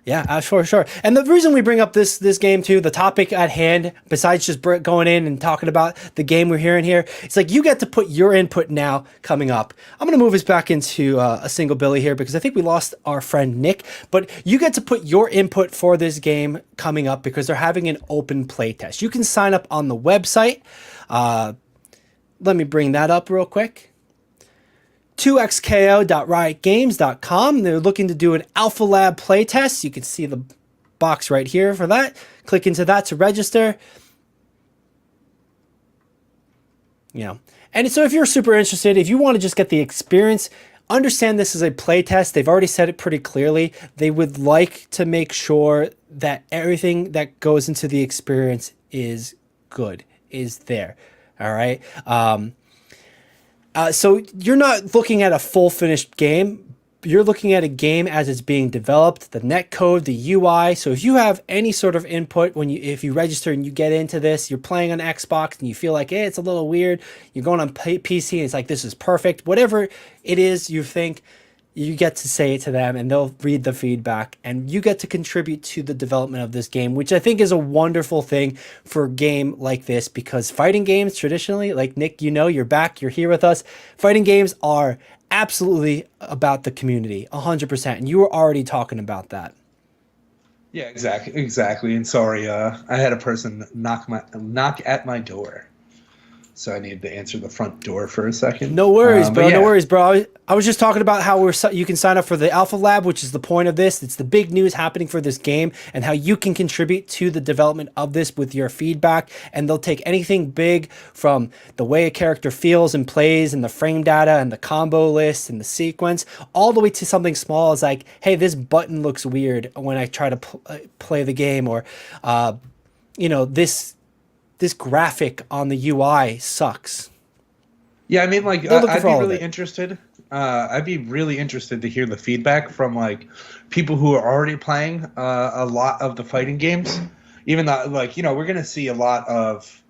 Yeah, sure. And the reason we bring up this game too, the topic at hand, besides just going in and talking about the game we're hearing here, it's like, you get to put your input now coming up. I'm going to move us back into a single Billy here, because I think we lost our friend Nick, but you get to put your input for this game coming up, because they're having an open playtest. You can sign up on the website. Let me bring that up real quick. 2xko.riotgames.com. They're looking to do an Alpha Lab playtest. You can see the box right here for that. Click into that to register. And so if you're super interested, if you want to just get the experience, understand this is a playtest. They've already said it pretty clearly. They would like to make sure that everything that goes into the experience is good, is there. All right. So you're not looking at a full finished game. You're looking at a game as it's being developed, the netcode, the UI. So if you have any sort of input if you register and you get into this, you're playing on Xbox and you feel like, hey, it's a little weird. You're going on PC and it's like, this is perfect. Whatever it is you think, you get to say it to them and they'll read the feedback, and you get to contribute to the development of this game, which I think is a wonderful thing for a game like this, because fighting games traditionally, like Nick, you're back, you're here with us. Fighting games are absolutely about the community, 100%. And you were already talking about that. Yeah, exactly. And sorry, I had a person knock at my door. So I needed to answer the front door for a second. No worries, bro. Yeah. No worries, bro. I was just talking about how you can sign up for the Alpha Lab, which is the point of this. It's the big news happening for this game, and how you can contribute to the development of this with your feedback. And they'll take anything big from the way a character feels and plays, and the frame data, and the combo list, and the sequence, all the way to something small as like, hey, this button looks weird when I try to play the game, or this graphic on the UI sucks. Yeah, I mean, like, I'd be really interested I'd be really interested to hear the feedback from like people who are already playing a lot of the fighting games. Even though, like, we're gonna see a lot of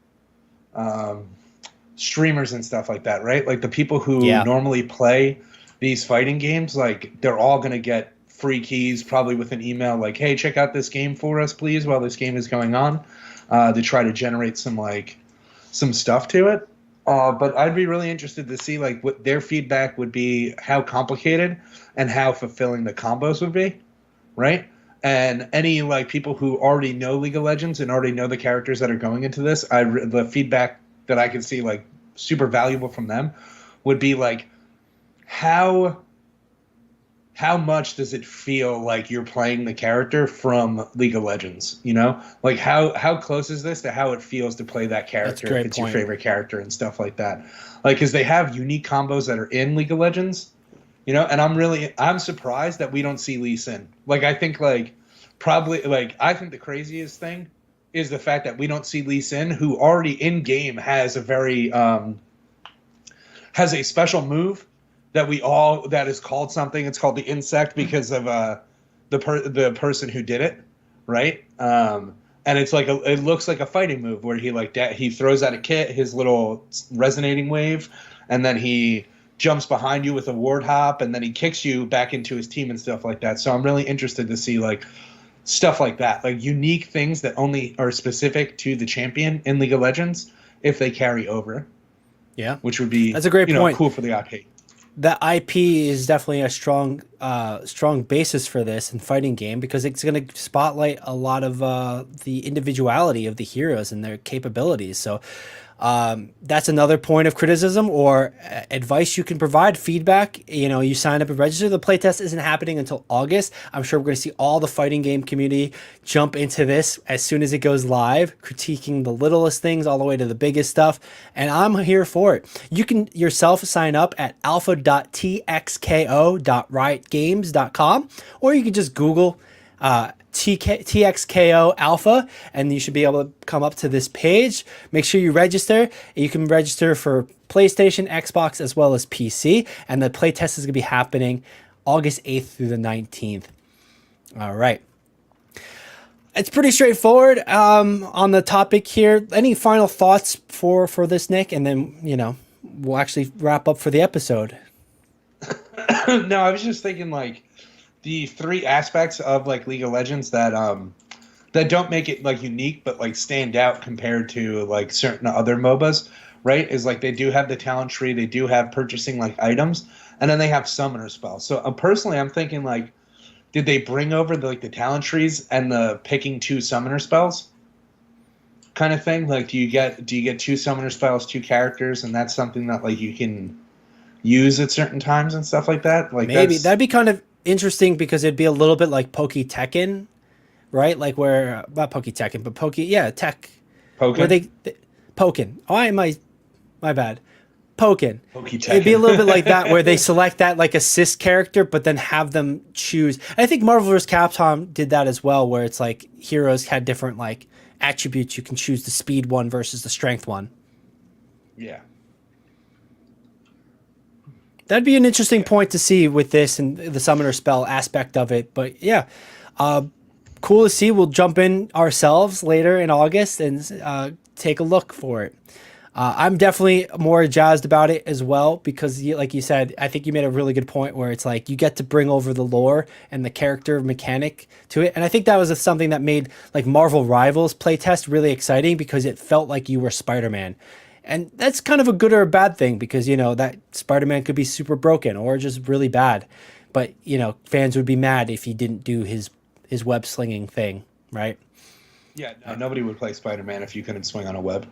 streamers and stuff like that, right? Like the people who normally play these fighting games, like they're all gonna get free keys, probably with an email like, "Hey, check out this game for us, please," while this game is going on, to try to generate some stuff to it. But I'd be really interested to see like what their feedback would be, how complicated and how fulfilling the combos would be, right? And any like people who already know League of Legends and already know the characters that are going into this, the feedback that I can see like super valuable from them would be like how much does it feel like you're playing the character from League of Legends? Like how close is this to how it feels to play that character if it's your favorite character and stuff like that? Like, because they have unique combos that are in League of Legends, and I'm surprised that we don't see Lee Sin. Like, I think I think the craziest thing is the fact that we don't see Lee Sin, who already in game has a very has a special move that is called something. It's called the insect because of the person who did it, right? And it's like it looks like a fighting move where he throws out a kit, his little resonating wave, and then he jumps behind you with a ward hop, and then he kicks you back into his team and stuff like that. So I'm really interested to see like stuff like that, like unique things that only are specific to the champion in League of Legends if they carry over. Yeah, which would be that's a great point. Cool for the IP. The IP is definitely a strong basis for this in fighting game because it's going to spotlight a lot of the individuality of the heroes and their capabilities. So that's another point of criticism or advice you can provide, feedback. You sign up and register. The playtest isn't happening until August. I'm sure we're going to see all the fighting game community jump into this as soon as it goes live, critiquing the littlest things all the way to the biggest stuff. And I'm here for it. You can yourself sign up at alpha.txko.riotgames.com, or you can just Google TXKO Alpha, and you should be able to come up to this page. Make sure you register. You can register for PlayStation, Xbox, as well as PC, and the playtest is going to be happening August 8th through the 19th. All right. It's pretty straightforward on the topic here. Any final thoughts for this, Nick? And then, we'll actually wrap up for the episode. No, I was just thinking like the three aspects of like League of Legends that don't make it like unique but like stand out compared to like certain other MOBAs, right? Is like they do have the talent tree, they do have purchasing like items, and then they have summoner spells. So personally, I'm thinking like, did they bring over the talent trees and the picking two summoner spells kind of thing? Like, do you get two summoner spells, two characters, and that's something that like you can use at certain times and stuff like that? Like maybe that'd be kind of interesting because it'd be a little bit like Poke Tekken, right? Like where not Poke Tekken, but Tech. Pokken. Where they Pokken. Oh, my bad. Pokken. Poke Tekken. It'd be a little bit like that where they select that like assist character, but then have them choose. And I think Marvel vs. Capcom did that as well, where it's like heroes had different like attributes. You can choose the speed one versus the strength one. Yeah. That'd be an interesting point to see with this and the summoner spell aspect of it. But yeah, cool to see. We'll jump in ourselves later in August and take a look for it. I'm definitely more jazzed about it as well because, like you said, I think you made a really good point where it's like you get to bring over the lore and the character mechanic to it. And I think that was something that made like Marvel Rivals playtest really exciting because it felt like you were Spider-Man. And that's kind of a good or a bad thing because, that Spider-Man could be super broken or just really bad. But, fans would be mad if he didn't do his web slinging thing, right? Yeah, no, nobody would play Spider-Man if you couldn't swing on a web.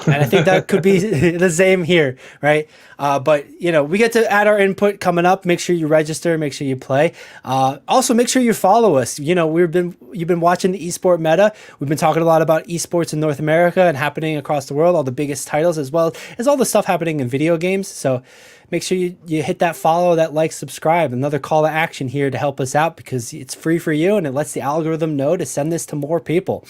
And I think that could be the same here, right? But, we get to add our input coming up. Make sure you register. Make sure you play. Also, make sure you follow us. You've been watching the Esport Meta. We've been talking a lot about esports in North America and happening across the world, all the biggest titles, as well as all the stuff happening in video games. So make sure you hit that follow, that like, subscribe. Another call to action here to help us out because it's free for you and it lets the algorithm know to send this to more people.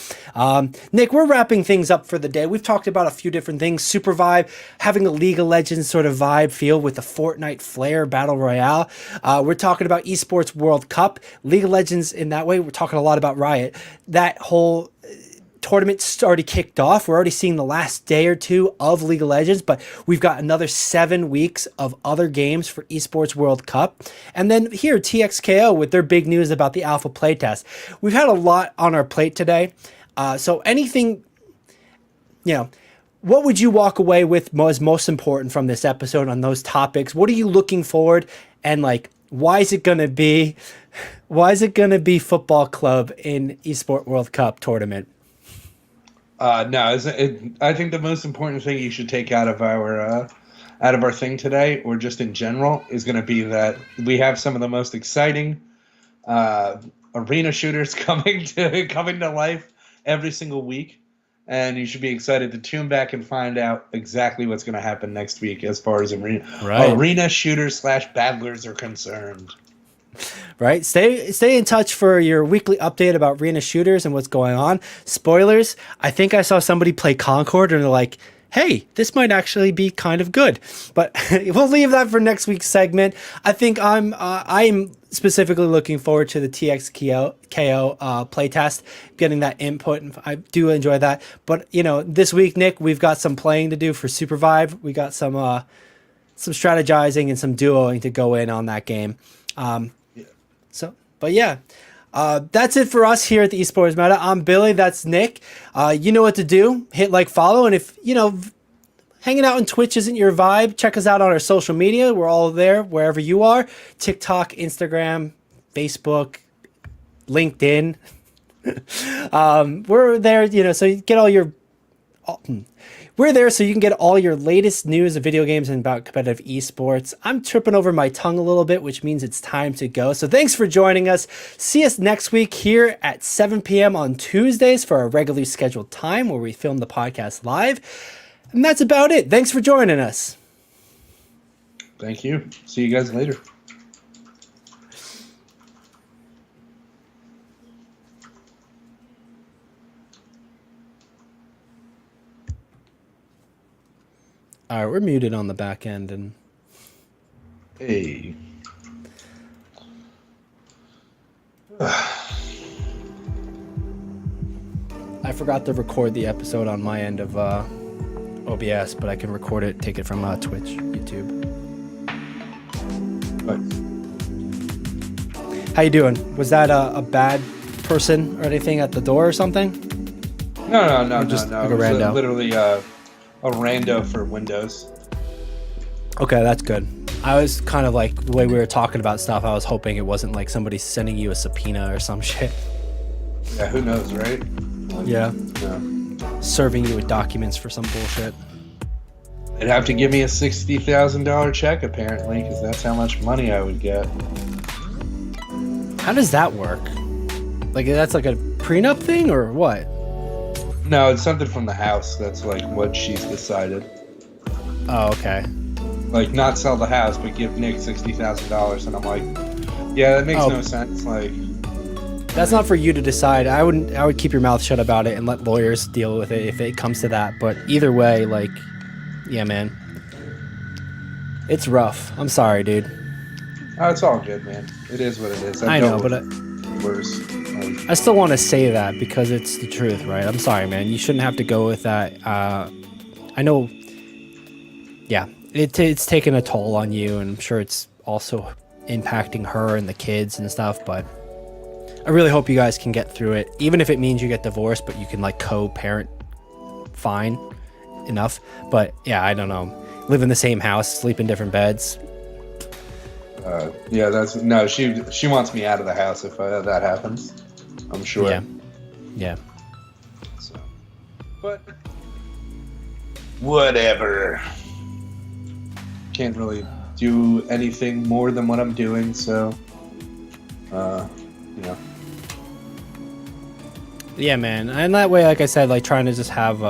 Nick, we're wrapping things up for the day. We've talked about a few different things. Super Vibe, having a League of Legends sort of vibe feel with the Fortnite flair battle royale. We're talking about Esports World Cup, League of Legends in that way. We're talking a lot about Riot. That whole tournament's already kicked off. We're already seeing the last day or two of League of Legends, but we've got another 7 weeks of other games for Esports World Cup. And then here, TXKO with their big news about the alpha playtest. We've had a lot on our plate today. So anything, what would you walk away with as most important from this episode on those topics? What are you looking forward? And why is it going to be football club in Esports World Cup tournament? I think the most important thing you should take out of our thing today, or just in general, is going to be that we have some of the most exciting arena shooters coming to life every single week, and you should be excited to tune back and find out exactly what's going to happen next week as far as arena shooters / battlers are concerned. Right. Stay in touch for your weekly update about arena shooters and what's going on. Spoilers. I think I saw somebody play Concord and they're like, hey, this might actually be kind of good. But we'll leave that for next week's segment. I think I'm specifically looking forward to the TXKO playtest, getting that input, and I do enjoy that. But this week, Nick, we've got some playing to do for Super Vibe. We got some strategizing and some duoing to go in on that game. That's it for us here at the Esports Meta. I'm Billy. That's Nick. You know what to do. Hit like, follow, and if hanging out on Twitch isn't your vibe, check us out on our social media. We're all there wherever you are. TikTok, Instagram, Facebook, LinkedIn. We're there, so you get all your. We're there so you can get all your latest news of video games and about competitive esports. I'm tripping over my tongue a little bit, which means it's time to go. So thanks for joining us. See us next week here at 7 p.m. on Tuesdays for our regularly scheduled time where we film the podcast live. And that's about it. Thanks for joining us. Thank you. See you guys later. All right, we're muted on the back end, and hey, I forgot to record the episode on my end of OBS, but I can record it, take it from Twitch, YouTube. Nice. How you doing? Was that a bad person or anything at the door or something? No. Like a It was rando? literally a rando for Windows. Okay, that's good. I was kind of like, the way we were talking about stuff, I was hoping it wasn't like somebody sending you a subpoena or some shit. Yeah, who knows, right? Yeah. Yeah. Serving you with documents for some bullshit. They'd have to give me a $60,000 check, apparently, because that's how much money I would get. How does that work? Like, that's like a prenup thing or what? No, it's something from the house. That's like what she's decided. Oh, okay. Like, not sell the house, but give Nick $60,000. And I'm like, yeah, that makes no sense. Like, that's not for you to decide. I would keep your mouth shut about it and let lawyers deal with it if it comes to that. But either way, like, yeah, man, it's rough. I'm sorry, dude. oh, it's all good, man. It is what it is. I know, but worse. I still want to say that because it's the truth, right? I'm sorry, man. You shouldn't have to go with that. I know. Yeah, it's taken a toll on you, and I'm sure it's also impacting her and the kids and stuff. But I really hope you guys can get through it, even if it means you get divorced, but you can like co-parent fine enough. But yeah, I don't know. Live in the same house, sleep in different beds. Yeah, that's no. She wants me out of the house if that happens. I'm sure. Yeah. So, but whatever. Can't really do anything more than what I'm doing. So, Yeah, man. And that way, like I said, like trying to just have